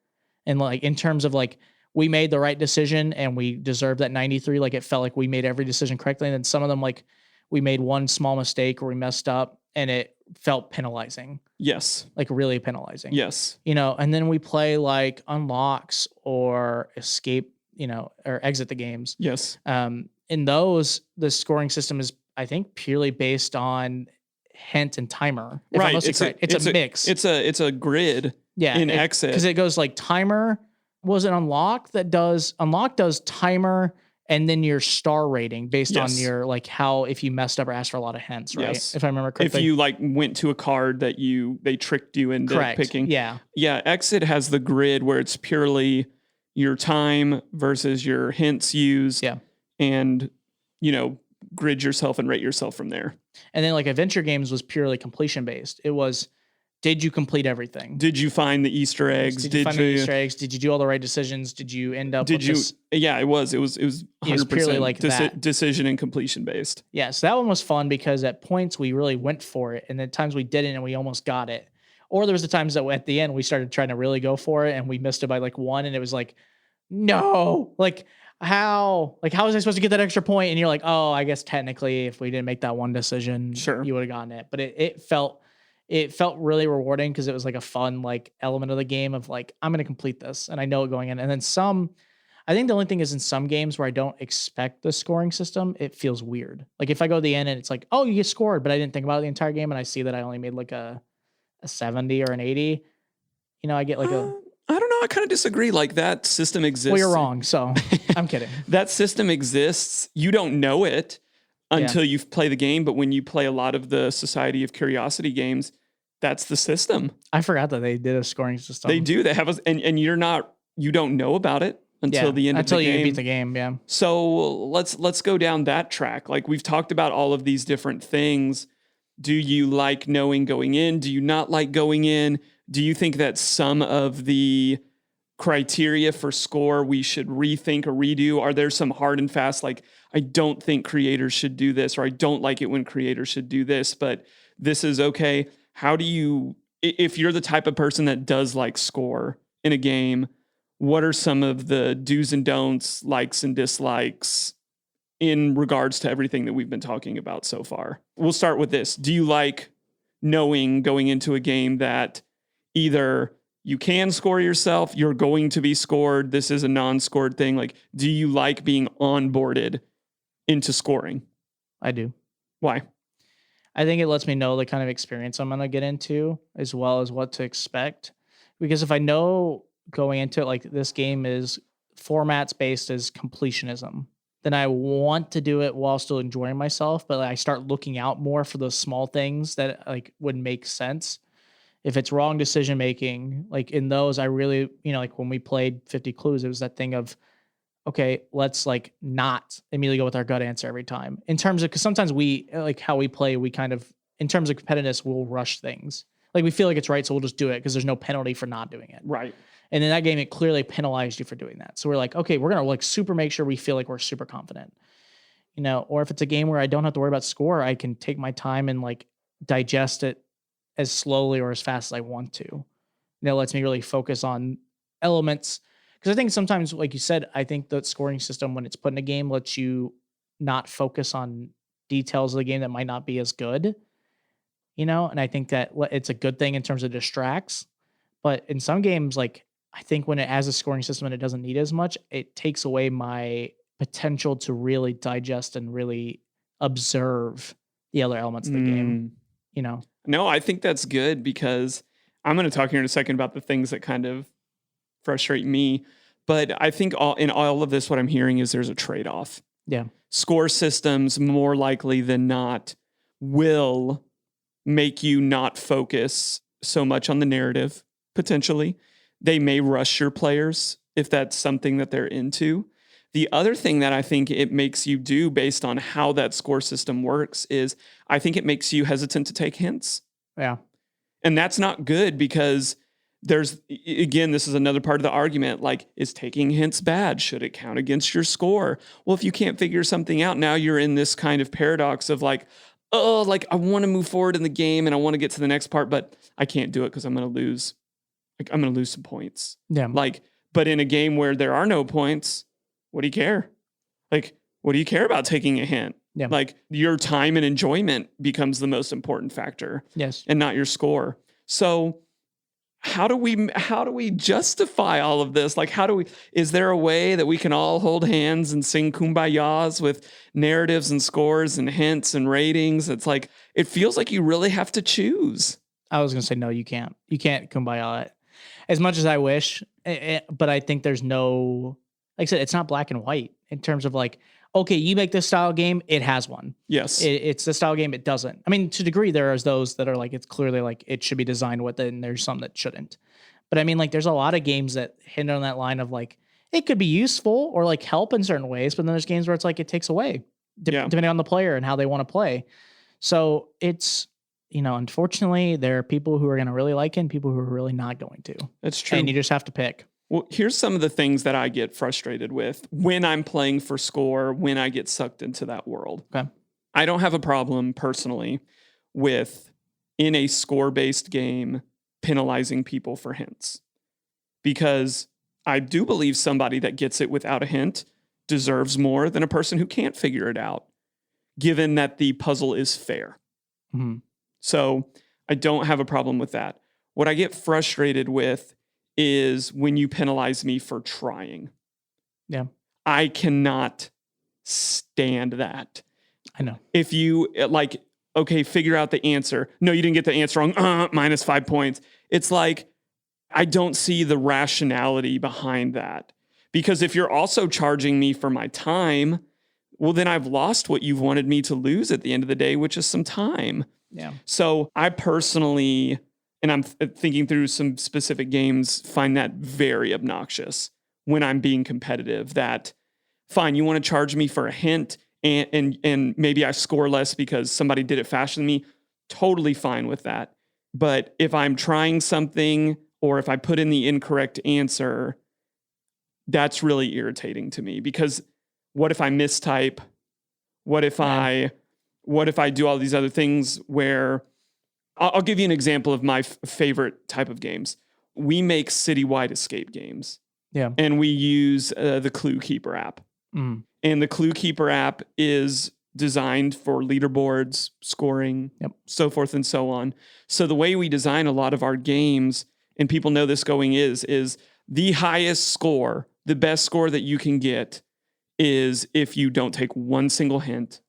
And like in terms of like, we made the right decision and we deserved that 93. Like it felt like we made every decision correctly. And then some of them, like we made one small mistake or we messed up and it felt penalizing. Yes. Like really penalizing. Yes. And then we play like unlocks or escape, or exit the games. Yes. In those, the scoring system is, I think, purely based on hint and timer. Right. It's a mix. It's a grid. Yeah. In exit. Because it goes like timer. Was it unlock does timer and then your star rating based on your like how if you messed up or asked for a lot of hints, right? Yes. If I remember correctly. If you like went to a card that they tricked you into picking. Yeah. Yeah. Exit has the grid where it's purely your time versus your hints used. Yeah. And, grid yourself and rate yourself from there. And then like adventure games was purely completion based. It was, did you complete everything? Did you find the Easter eggs? Did you find the Easter eggs? Did you do all the right decisions? Did you end up Yeah, it was 100% purely like that. Decision and completion based. Yeah, so that one was fun because at points we really went for it, and at times we didn't and we almost got it. Or there was the times that at the end we started trying to really go for it and we missed it by like 1 and it was like, no, like how was I supposed to get that extra point? And you're like, oh, I guess technically if we didn't make that one decision, sure, you would have gotten it. But it felt really rewarding because it was like a fun like element of the game of like, I'm going to complete this and I know it going in. And then I think the only thing is in some games where I don't expect the scoring system, it feels weird. Like if I go to the end and it's like, oh, you get scored, but I didn't think about it the entire game and I see that I only made like a 70 or an 80, I get like I don't know. I kind of disagree. Like that system exists. Well, you're wrong. So I'm kidding. That system exists. You don't know it until you play the game. But when you play a lot of the Society of Curiosity games, that's the system. I forgot that they did a scoring system. They do. They have and you don't know about it until the end of the game. Until you beat the game. Yeah. So let's go down that track. Like we've talked about all of these different things. Do you like knowing going in? Do you not like going in? Do you think that some of the criteria for score we should rethink or redo? Are there some hard and fast, like, I don't think creators should do this, or I don't like it when creators should do this, but this is okay? How do you, if you're the type of person that does like score in a game, what are some of the do's and don'ts, likes and dislikes in regards to everything that we've been talking about so far? We'll start with this. Do you like knowing going into a game that either you can score yourself, you're going to be scored, this is a non-scored thing? Like, do you like being onboarded into scoring? I do. Why? I think it lets me know the kind of experience I'm going to get into as well as what to expect. Because if I know going into it, like this game is formats based as completionism, then I want to do it while still enjoying myself. But I start looking out more for those small things that like would make sense. If it's wrong decision making, like in those, I really, like when we played 50 Clues, it was that thing of, okay, let's like not immediately go with our gut answer every time. In terms of, because sometimes we, like how we play, we kind of, in terms of competitiveness, we'll rush things. Like we feel like it's right, so we'll just do it because there's no penalty for not doing it. Right. And in that game, it clearly penalized you for doing that. So we're like, okay, we're going to like super make sure we feel like we're super confident. Or if it's a game where I don't have to worry about score, I can take my time and like digest it as slowly or as fast as I want to. That lets me really focus on elements. Because I think sometimes, like you said, I think the scoring system, when it's put in a game, lets you not focus on details of the game that might not be as good. And I think that it's a good thing in terms of distracts. But in some games, like I think when it has a scoring system and it doesn't need as much, it takes away my potential to really digest and really observe the other elements of the game. No, I think that's good because I'm going to talk here in a second about the things that kind of frustrate me. But I think in all of this, what I'm hearing is there's a trade-off. Yeah. Score systems, more likely than not, will make you not focus so much on the narrative, potentially. They may rush your players if that's something that they're into. The other thing that I think it makes you do based on how that score system works is I think it makes you hesitant to take hints. Yeah. And that's not good because again, this is another part of the argument, like, is taking hints bad? Should it count against your score? Well, if you can't figure something out, now you're in this kind of paradox of like, oh, like I want to move forward in the game and I want to get to the next part, but I can't do it because I'm going to lose. Like, I'm going to lose some points. Yeah. Like, but in a game where there are no points, what do you care? Like, what do you care about taking a hint? Yeah. Like, your time and enjoyment becomes the most important factor. Yes. And not your score. So how do we justify all of this? Like, is there a way that we can all hold hands and sing kumbayas with narratives and scores and hints and ratings? It's like, it feels like you really have to choose. I was going to say, no, you can't. You can't kumbaya it. As much as I wish, but I think there's no, like I said, it's not black and white in terms of like, okay, you make this style game, it has one. Yes. It's the style game, it doesn't. I mean, to a degree, there are those that are like, it's clearly like it should be designed with it, and there's some that shouldn't. But I mean, like, there's a lot of games that hit on that line of like, it could be useful or like help in certain ways, but then there's games where it's like it takes away, depending on the player and how they want to play. So it's, unfortunately, there are people who are going to really like it and people who are really not going to. That's true. And you just have to pick. Well, here's some of the things that I get frustrated with when I'm playing for score, when I get sucked into that world. Okay. I don't have a problem personally with, in a score-based game, penalizing people for hints. Because I do believe somebody that gets it without a hint deserves more than a person who can't figure it out, given that the puzzle is fair. Mm-hmm. So I don't have a problem with that. What I get frustrated with is when you penalize me for trying. Yeah. I cannot stand that. I know. If you like, okay, figure out the answer. No, you didn't get the answer wrong. -5 points. It's like, I don't see the rationality behind that. Because if you're also charging me for my time, well, then I've lost what you've wanted me to lose at the end of the day, which is some time. Yeah. So I personally, and I'm thinking through some specific games, find that very obnoxious when I'm being competitive. That, fine, you want to charge me for a hint and maybe I score less because somebody did it faster than me. Totally fine with that. But if I'm trying something or if I put in the incorrect answer, that's really irritating to me, because what if I mistype? What if I do all these other things where I'll give you an example of my favorite type of games. We make citywide escape games. Yeah. And we use the Clue Keeper app. Mm. And the Clue Keeper app is designed for leaderboards, scoring, so forth and so on. So the way we design a lot of our games, and people know this going is the highest score, the best score that you can get is if you don't take one single hint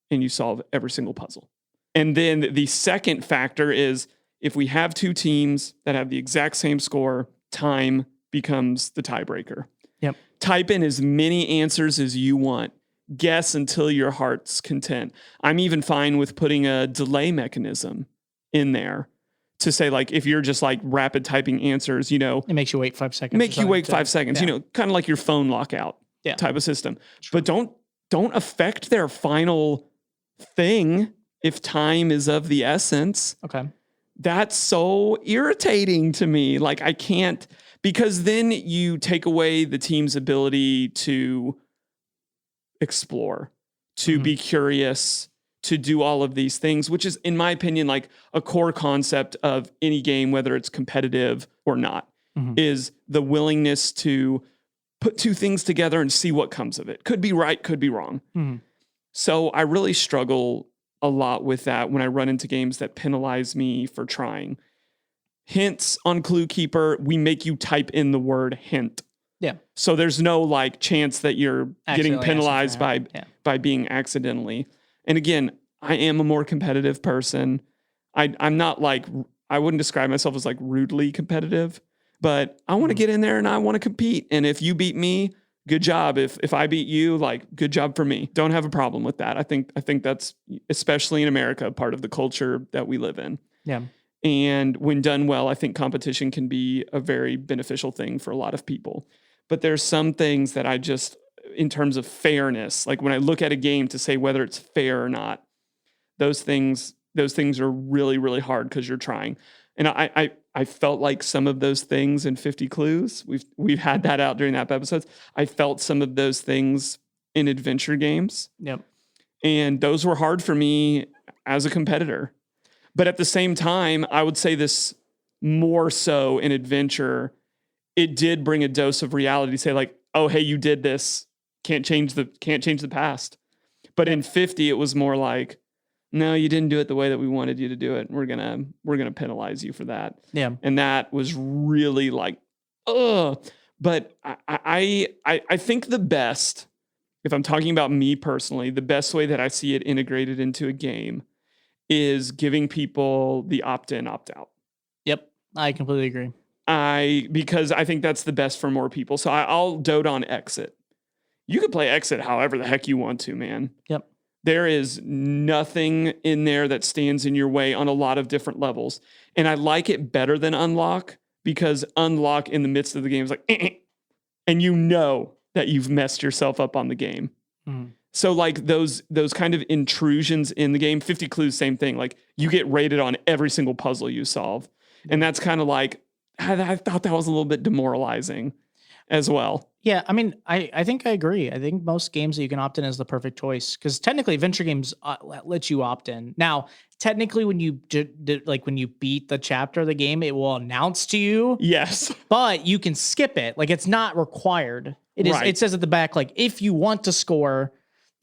and you solve every single puzzle. And then the second factor is if we have two teams that have the exact same score, time becomes the tiebreaker. Yep. Type in as many answers as you want. Guess until your heart's content. I'm even fine with putting a delay mechanism in there to say, like, if you're just like rapid typing answers, it makes you wait 5 seconds. Make you wait 5 seconds, kind of like your phone lockout type of system. True. But don't affect their final thing if time is of the essence. Okay. That's so irritating to me. Like, I can't, because then you take away the team's ability to explore, to be curious, to do all of these things, which is, in my opinion, like a core concept of any game, whether it's competitive or not, is the willingness to put two things together and see what comes of it. Could be right, could be wrong. So I really struggle a lot with that when I run into games that penalize me for trying. Hints on Clue Keeper, we make you type in the word hint. Yeah. So there's no like chance that you're getting penalized by being accidentally. And again, I am a more competitive person. I'm not like, I wouldn't describe myself as like rudely competitive, but I want to get in there and I want to compete. And if you beat me, good job. If I beat you, like, good job for me. Don't have a problem with that. I think that's, especially in America, part of the culture that we live in. Yeah. And when done well, I think competition can be a very beneficial thing for a lot of people. But there's some things that I just, in terms of fairness, like when I look at a game to say whether it's fair or not, those things are really, really hard because you're trying. And I felt like some of those things in 50 Clues, we've had that out during that episodes. I felt some of those things in adventure games. Yep. And those were hard for me as a competitor. But at the same time, I would say this more so in adventure, it did bring a dose of reality, say like, oh, hey, you did this. Can't change the past. But in 50, it was more like, no, you didn't do it the way that we wanted you to do it. We're gonna penalize you for that. Yeah. And that was really like, ugh. But I think the best, if I'm talking about me personally, the best way that I see it integrated into a game is giving people the opt-in, opt-out. Yep. I completely agree. Because I think that's the best for more people. So I'll dote on Exit. You can play Exit however the heck you want to, man. Yep. There is nothing in there that stands in your way on a lot of different levels. And I like it better than Unlock because Unlock in the midst of the game is like, and you know that you've messed yourself up on the game. Mm. So like those kind of intrusions in the game, 50 Clues, same thing. Like you get rated on every single puzzle you solve. And that's kind of like, I thought that was a little bit demoralizing as well. Yeah, I mean, I think I agree. I think most games that you can opt in is the perfect choice because technically, adventure games let you opt in. Now, technically, when you when you beat the chapter of the game, it will announce to you. Yes, but you can skip it. Like it's not required. It is. Right. It says at the back, like if you want to score,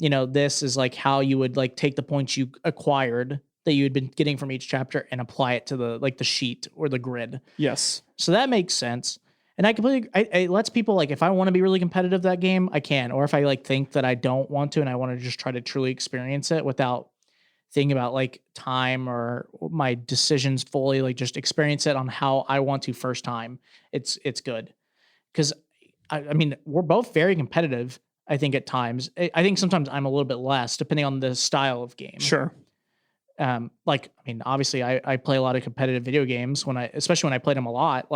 this is like how you would like take the points you acquired that you had been getting from each chapter and apply it to the sheet or the grid. Yes. So that makes sense. And I completely, it lets people like, if I want to be really competitive that game, I can. Or if I like think that I don't want to, and I want to just try to truly experience it without thinking about like time or my decisions fully, like just experience it on how I want to first time. It's good. Cause I mean, we're both very competitive, I think at times. I think sometimes I'm a little bit less depending on the style of game. Sure. Obviously I play a lot of competitive video games especially when I played them a lot,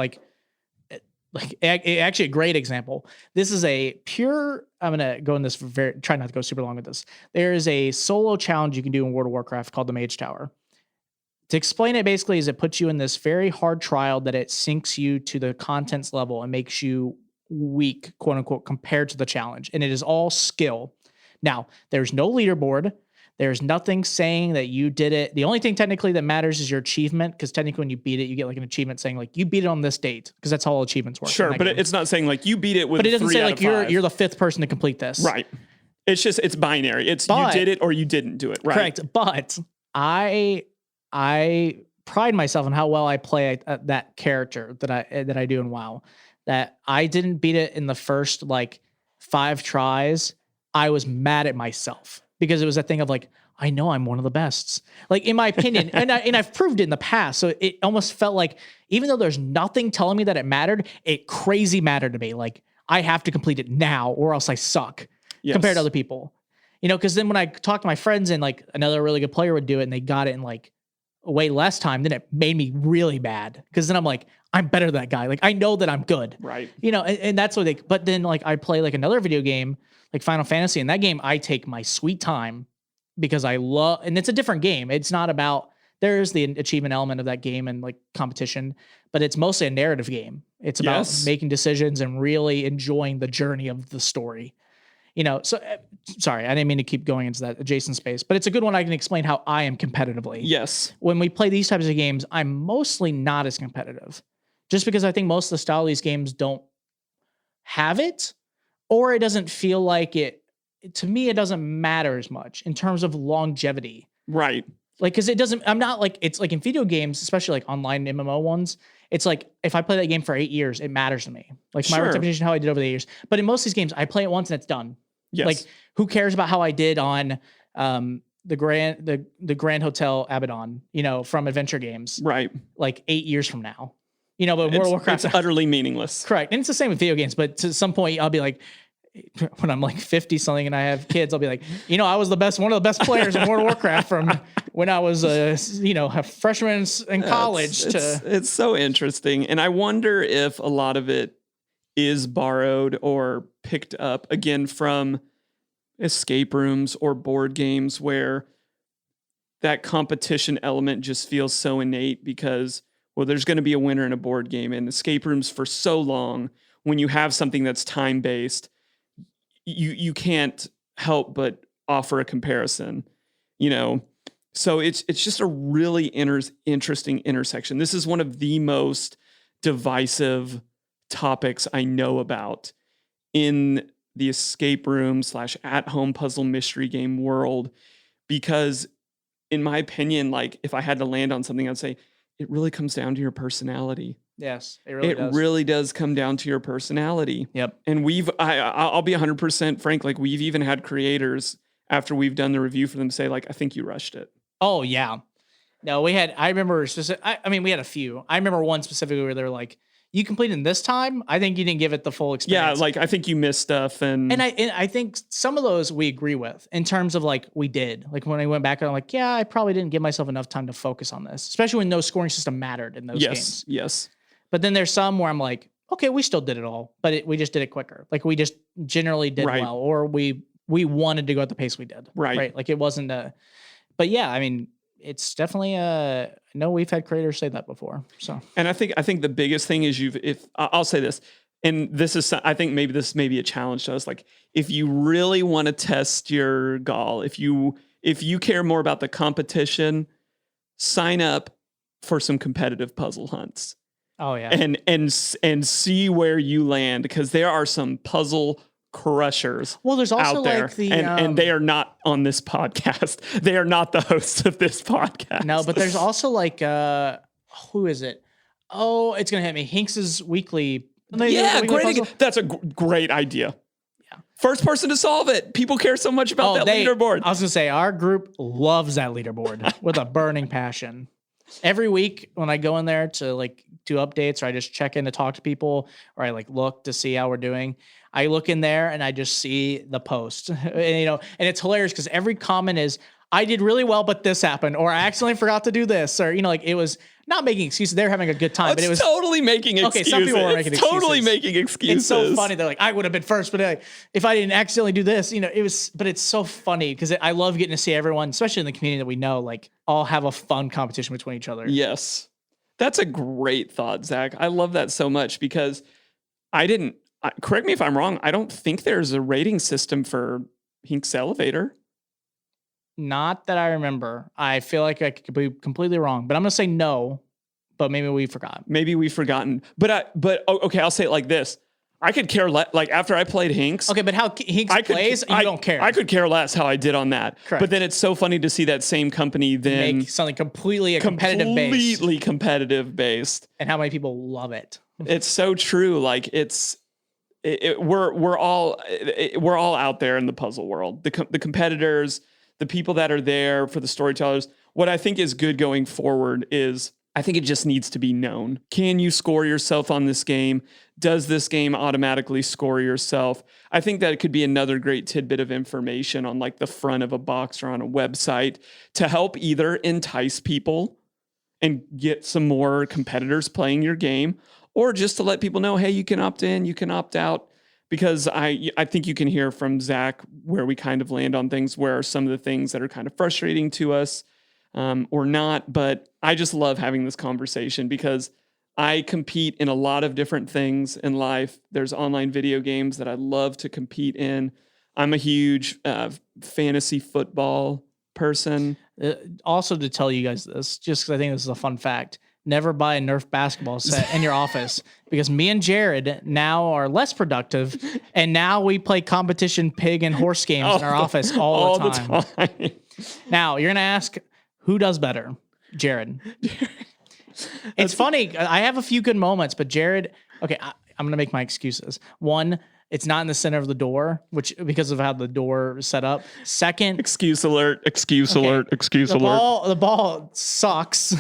actually a great example. This is a pure, I'm going to go in this try not to go super long with this. There is a solo challenge you can do in World of Warcraft called the Mage Tower. To explain it basically is it puts you in this very hard trial that it sinks you to the contents level and makes you weak, quote unquote, compared to the challenge. And it is all skill. Now, there's no leaderboard. There's nothing saying that you did it. The only thing technically that matters is your achievement, because technically when you beat it, you get like an achievement saying like you beat it on this date, because that's how all achievements work. Sure, but it's not saying like you beat it with. But it doesn't 3 say out like of 5. you're the 5th person to complete this. Right. It's just it's binary. It's you did it or you didn't do it. Right. Correct. But I pride myself on how well I play that character that I do in WoW. That I didn't beat it in the first like 5 tries. I was mad at myself because it was a thing of like, I know I'm one of the bests, like in my opinion, and I've proved it in the past. So it almost felt like, even though there's nothing telling me that it mattered, it crazy mattered to me. Like I have to complete it now or else I suck compared to other people, because then when I talk to my friends and like another really good player would do it and they got it in like way less time, then it made me really bad. Cause then I'm like, I'm better than that guy. Like I know that I'm good, right? And that's what but then like I play like another video game, like Final Fantasy. In that game, I take my sweet time, because I love, and it's a different game. It's not about, there's the achievement element of that game and like competition, but it's mostly a narrative game. It's about making decisions and really enjoying the journey of the story. So sorry, I didn't mean to keep going into that adjacent space, but it's a good one. I can explain how I am competitively. Yes. When we play these types of games, I'm mostly not as competitive, just because I think most of the style of these games don't have it, or it doesn't feel like it. To me, it doesn't matter as much in terms of longevity. Right. Like, because it doesn't, I'm not like, it's like in video games, especially like online MMO ones, it's like, if I play that game for 8 years, it matters to me. Like my reputation, how I did over the years. But in most of these games, I play it once and it's done. Yes. Like, who cares about how I did on the Grand Hotel Abaddon, from adventure games. Right. Like 8 years from now. But World of Warcraft. It's utterly meaningless. Correct. And it's the same with video games, but to some point I'll be like, when I'm like 50 something and I have kids, I'll be like, I was one of the best players in World of Warcraft from when I was a freshman in college. It's so interesting. And I wonder if a lot of it is borrowed or picked up again from escape rooms or board games where that competition element just feels so innate because, well, there's going to be a winner in a board game, and escape rooms for so long, when you have something that's time-based, you can't help but offer a comparison, So it's just a really interesting intersection. This is one of the most divisive topics I know about in the escape room / at-home puzzle mystery game world, because in my opinion, like if I had to land on something, I'd say it really comes down to your personality. Yes, it really does come down to your personality. Yep. And I'll be 100% frank. Like we've even had creators after we've done the review for them say like, I think you rushed it. Oh yeah. No, we had a few. I remember one specifically where they're like, you completed in this time. I think you didn't give it the full experience. Yeah, like I think you missed stuff, and I think some of those we agree with in terms of like we did. Like when I went back, I'm like, yeah, I probably didn't give myself enough time to focus on this, especially when no scoring system mattered in those games. Yes. But then there's some where I'm like, okay, we still did it all, but we just did it quicker. Like we just generally did well, or we wanted to go at the pace we did. Right. Like it wasn't but yeah, I mean, it's definitely I know we've had creators say that before. So, and I think the biggest thing is I'll say this, and this is, I think maybe this may be a challenge to us. Like if you really want to test your gall, if you care more about the competition, sign up for some competitive puzzle hunts. Oh yeah. And see where you land, because there are some puzzle crushers. Well, there's also out there, like the and they are not on this podcast. They are not the hosts of this podcast. No, but there's also like who is it? Oh, it's gonna hit me. Hinks's weekly. Yeah, great. That's a great idea. Yeah, first person to solve it. People care so much about that leaderboard. I was gonna say our group loves that leaderboard with a burning passion. Every week when I go in there to like do updates, or I just check in to talk to people, or I like look to see how we're doing, I look in there and I just see the post, and it's hilarious because every comment is, I did really well, but this happened, or I accidentally forgot to do this, or, like it was not making excuses. They're having a good time, but it was totally making excuses. Okay, some people were making excuses. Totally making excuses. It's so funny. They're like, I would have been first, but like, if I didn't accidentally do this, it was, but it's so funny because I love getting to see everyone, especially in the community that we know, like all have a fun competition between each other. Yes. That's a great thought, Zach. I love that so much because correct me if I'm wrong, I don't think there's a rating system for Hink's Elevator. Not that I remember. I feel like I could be completely wrong, but I'm going to say no, but maybe we forgot. Maybe we've forgotten. But okay, I'll say it like this. I could care less. Like after I played Hinks. Okay, but how Hinks plays, you don't care. I could care less how I did on that. Correct. But then it's so funny to see that same company then make something completely competitive based. And how many people love it. It's so true. Like we're all out there in the puzzle world. The competitors, the people that are there for the storytellers. What I think is good going forward is I think it just needs to be known. Can you score yourself on this game? Does this game automatically score yourself? I think that it could be another great tidbit of information on like the front of a box or on a website to help either entice people and get some more competitors playing your game, or just to let people know, hey, you can opt in, you can opt out. Because I think you can hear from Zach where we kind of land on things, where are some of the things that are kind of frustrating to us or not. But I just love having this conversation because I compete in a lot of different things in life. There's online video games that I love to compete in. I'm a huge fantasy football person. Also to tell you guys this, just because I think this is a fun fact, never buy a Nerf basketball set in your office, because me and Jared now are less productive, and now we play competition pig and horse games in our office all the time. Now, you're going to ask, who does better? Jared. It's funny. I have a few good moments, but Jared, okay, I'm going to make my excuses. One, it's not in the center of the door, because of how the door is set up. Second, excuse alert. The ball sucks.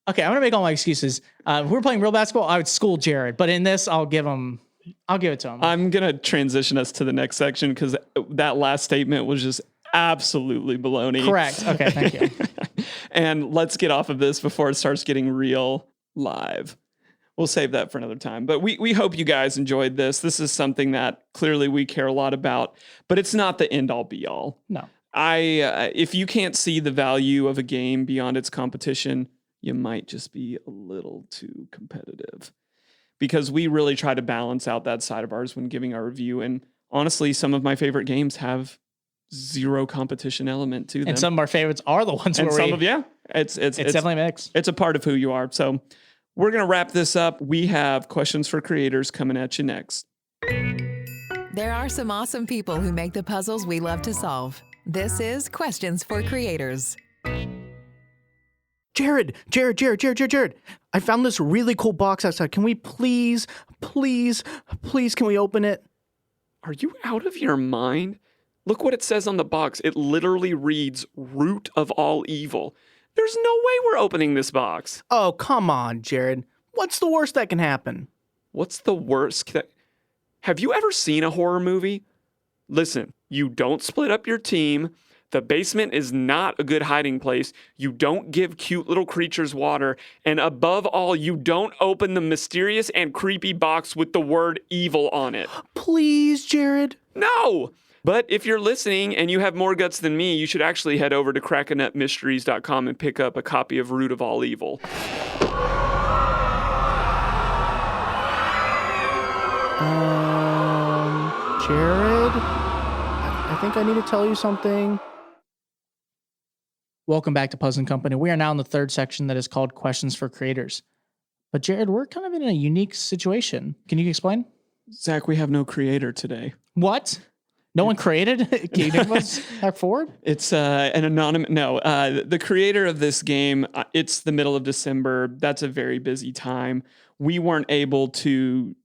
Okay, I'm going to make all my excuses. If we're playing real basketball, I would school Jared. But in this, I'll give him I'll give it to him. I'm going to transition us to the next section because that last statement was just absolutely baloney. Correct. Okay, thank you. And let's get off of this before it starts getting real live. We'll save that for another time. But we hope you guys enjoyed this. This is something that clearly we care a lot about, but it's not the end all be all. No. If you can't see the value of a game beyond its competition, you might just be a little too competitive. Because we really try to balance out that side of ours when giving our review. And honestly, some of my favorite games have zero competition element to them. And some of our favorites are the ones and where it's definitely mixed. It's a part of who you are. So we're going to wrap this up. We have questions for creators coming at you next. There are some awesome people who make the puzzles we love to solve. This is Questions for Creators. Jared, I found this really cool box outside. Can we please, can we open it? Are you out of your mind? Look what it says on the box. It literally reads root of all evil. There's no way we're opening this box. Oh, come on, Jared. What's the worst that can happen? What's the worst? Have you ever seen a horror movie? Listen, you don't split up your team. The basement is not a good hiding place. You don't give cute little creatures water. And above all, you don't open the mysterious and creepy box with the word evil on it. Please, Jared. No! But if you're listening and you have more guts than me, you should actually head over to crackanutmysteries.com and pick up a copy of Root of All Evil. Jared? I think I need to tell you something. Welcome back to Puzzling Company. We are now in the third section that is called Questions for Creators. But Jared, we're kind of in a unique situation. Can you explain? Zach, we have no creator today. What? No one created? Can you give us Hack Forward? It's an anonymous. No, the creator of this game, it's the middle of December. That's a very busy time. We weren't able to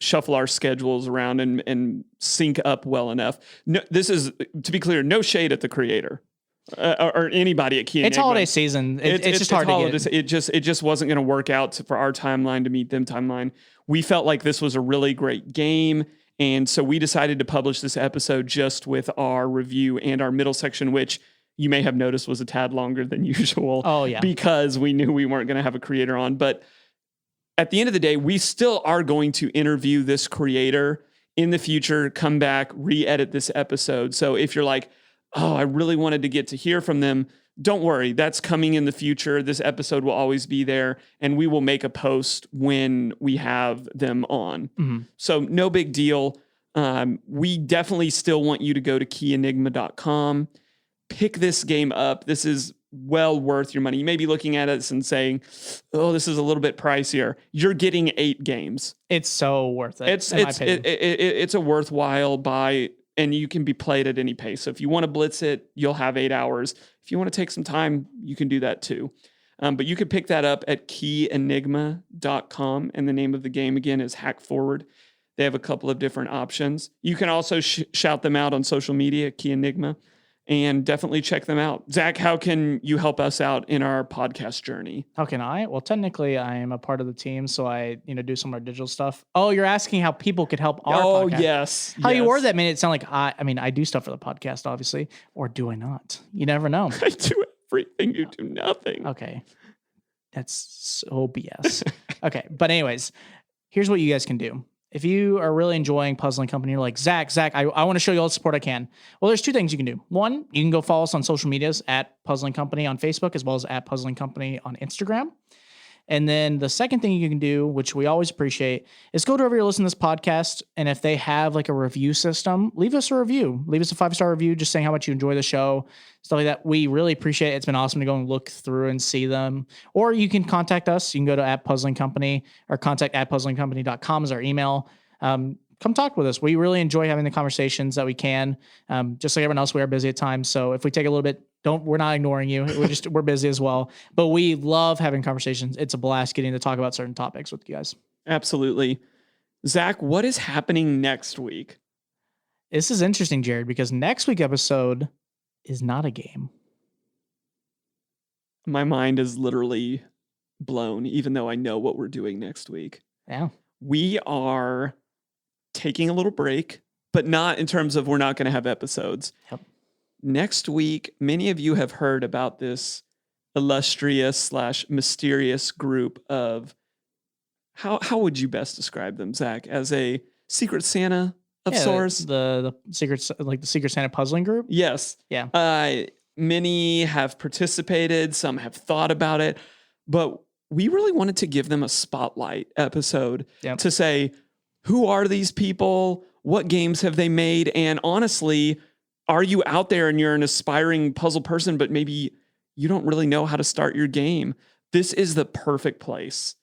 shuffle our schedules around and sync up well enough. No, this is, to be clear, no shade at the creator. Or anybody at Key. It's holiday season. It's just hard to get. It just wasn't going to work out for our timeline to meet them timeline. We felt like this was a really great game, and so we decided to publish this episode just with our review and our middle section, which you may have noticed was a tad longer than usual. Oh yeah, because we knew we weren't going to have a creator on. But at the end of the day, we still are going to interview this creator in the future. Come back, re-edit this episode. So if you're like, oh, I really wanted to get to hear from them, don't worry. That's coming in the future. This episode will always be there, and we will make a post when we have them on. Mm-hmm. So no big deal. We definitely still want you to go to keyenigma.com, pick this game up. This is well worth your money. You may be looking at it and saying, oh, this is a little bit pricier. You're getting 8 games. It's so worth it. It's a worthwhile buy. And you can be played at any pace. So if you want to blitz it, you'll have 8 hours. If you want to take some time, you can do that too. But you can pick that up at keyenigma.com. And the name of the game, again, is Hack Forward. They have a couple of different options. You can also shout them out on social media, Key Enigma, and definitely check them out. Zach, how can you help us out in our podcast journey? How can I? Well, technically, I am a part of the team, so I do some of our digital stuff. Oh, you're asking how people could help our podcast. Yes. How you word that made it sound like I do stuff for the podcast, obviously, or do I not? You never know. I do everything. You do nothing. Okay. That's so BS. Okay. But anyways, here's what you guys can do. If you are really enjoying Puzzling Company, you're like, Zach, I want to show you all the support I can. Well, there's 2 things you can do. One, you can go follow us on social medias at Puzzling Company on Facebook, as well as at Puzzling Company on Instagram. And then the second thing you can do, which we always appreciate, is go to wherever you're listening to this podcast. And if they have like a review system, leave us a review. Leave us a 5-star review, just saying how much you enjoy the show, stuff like that. We really appreciate it. It's been awesome to go and look through and see them. Or you can contact us. You can go to @PuzzlingCompany or contact @PuzzlingCompany.com is our email. Come talk with us. We really enjoy having the conversations that we can. Just like everyone else, we are busy at times. So if we take a little bit, we're not ignoring you. We're busy as well, but we love having conversations. It's a blast getting to talk about certain topics with you guys. Absolutely. Zach, what is happening next week? This is interesting, Jared, because next week's episode is not a game. My mind is literally blown, even though I know what we're doing next week. Yeah. We are taking a little break, but not in terms of we're not going to have episodes. Yep. Next week, many of you have heard about this illustrious / mysterious group of, how would you best describe them, Zach? As a Secret Santa of sorts? The Secret Santa puzzling group? Yes. Yeah. Many have participated, some have thought about it, but we really wanted to give them a spotlight episode to say, who are these people? What games have they made? And honestly, are you out there and you're an aspiring puzzle person, but maybe you don't really know how to start your game? This is the perfect place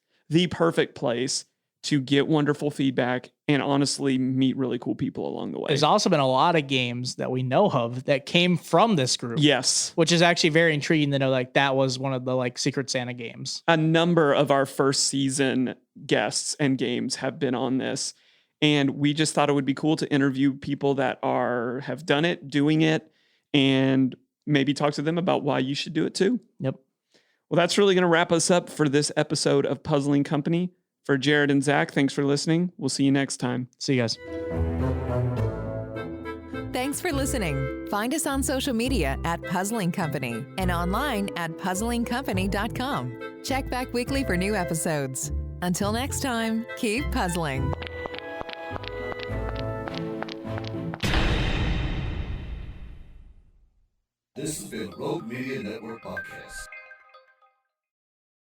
to get wonderful feedback and honestly meet really cool people along the way. There's also been a lot of games that we know of that came from this group. Yes. Which is actually very intriguing to know, like, that was one of the like Secret Santa games. A number of our first season guests and games have been on this. And we just thought it would be cool to interview people that have done it, doing it, and maybe talk to them about why you should do it too. Yep. Well, that's really going to wrap us up for this episode of Puzzling Company. For Jared and Zach, thanks for listening. We'll see you next time. See you guys. Thanks for listening. Find us on social media at Puzzling Company and online at puzzlingcompany.com. Check back weekly for new episodes. Until next time, keep puzzling.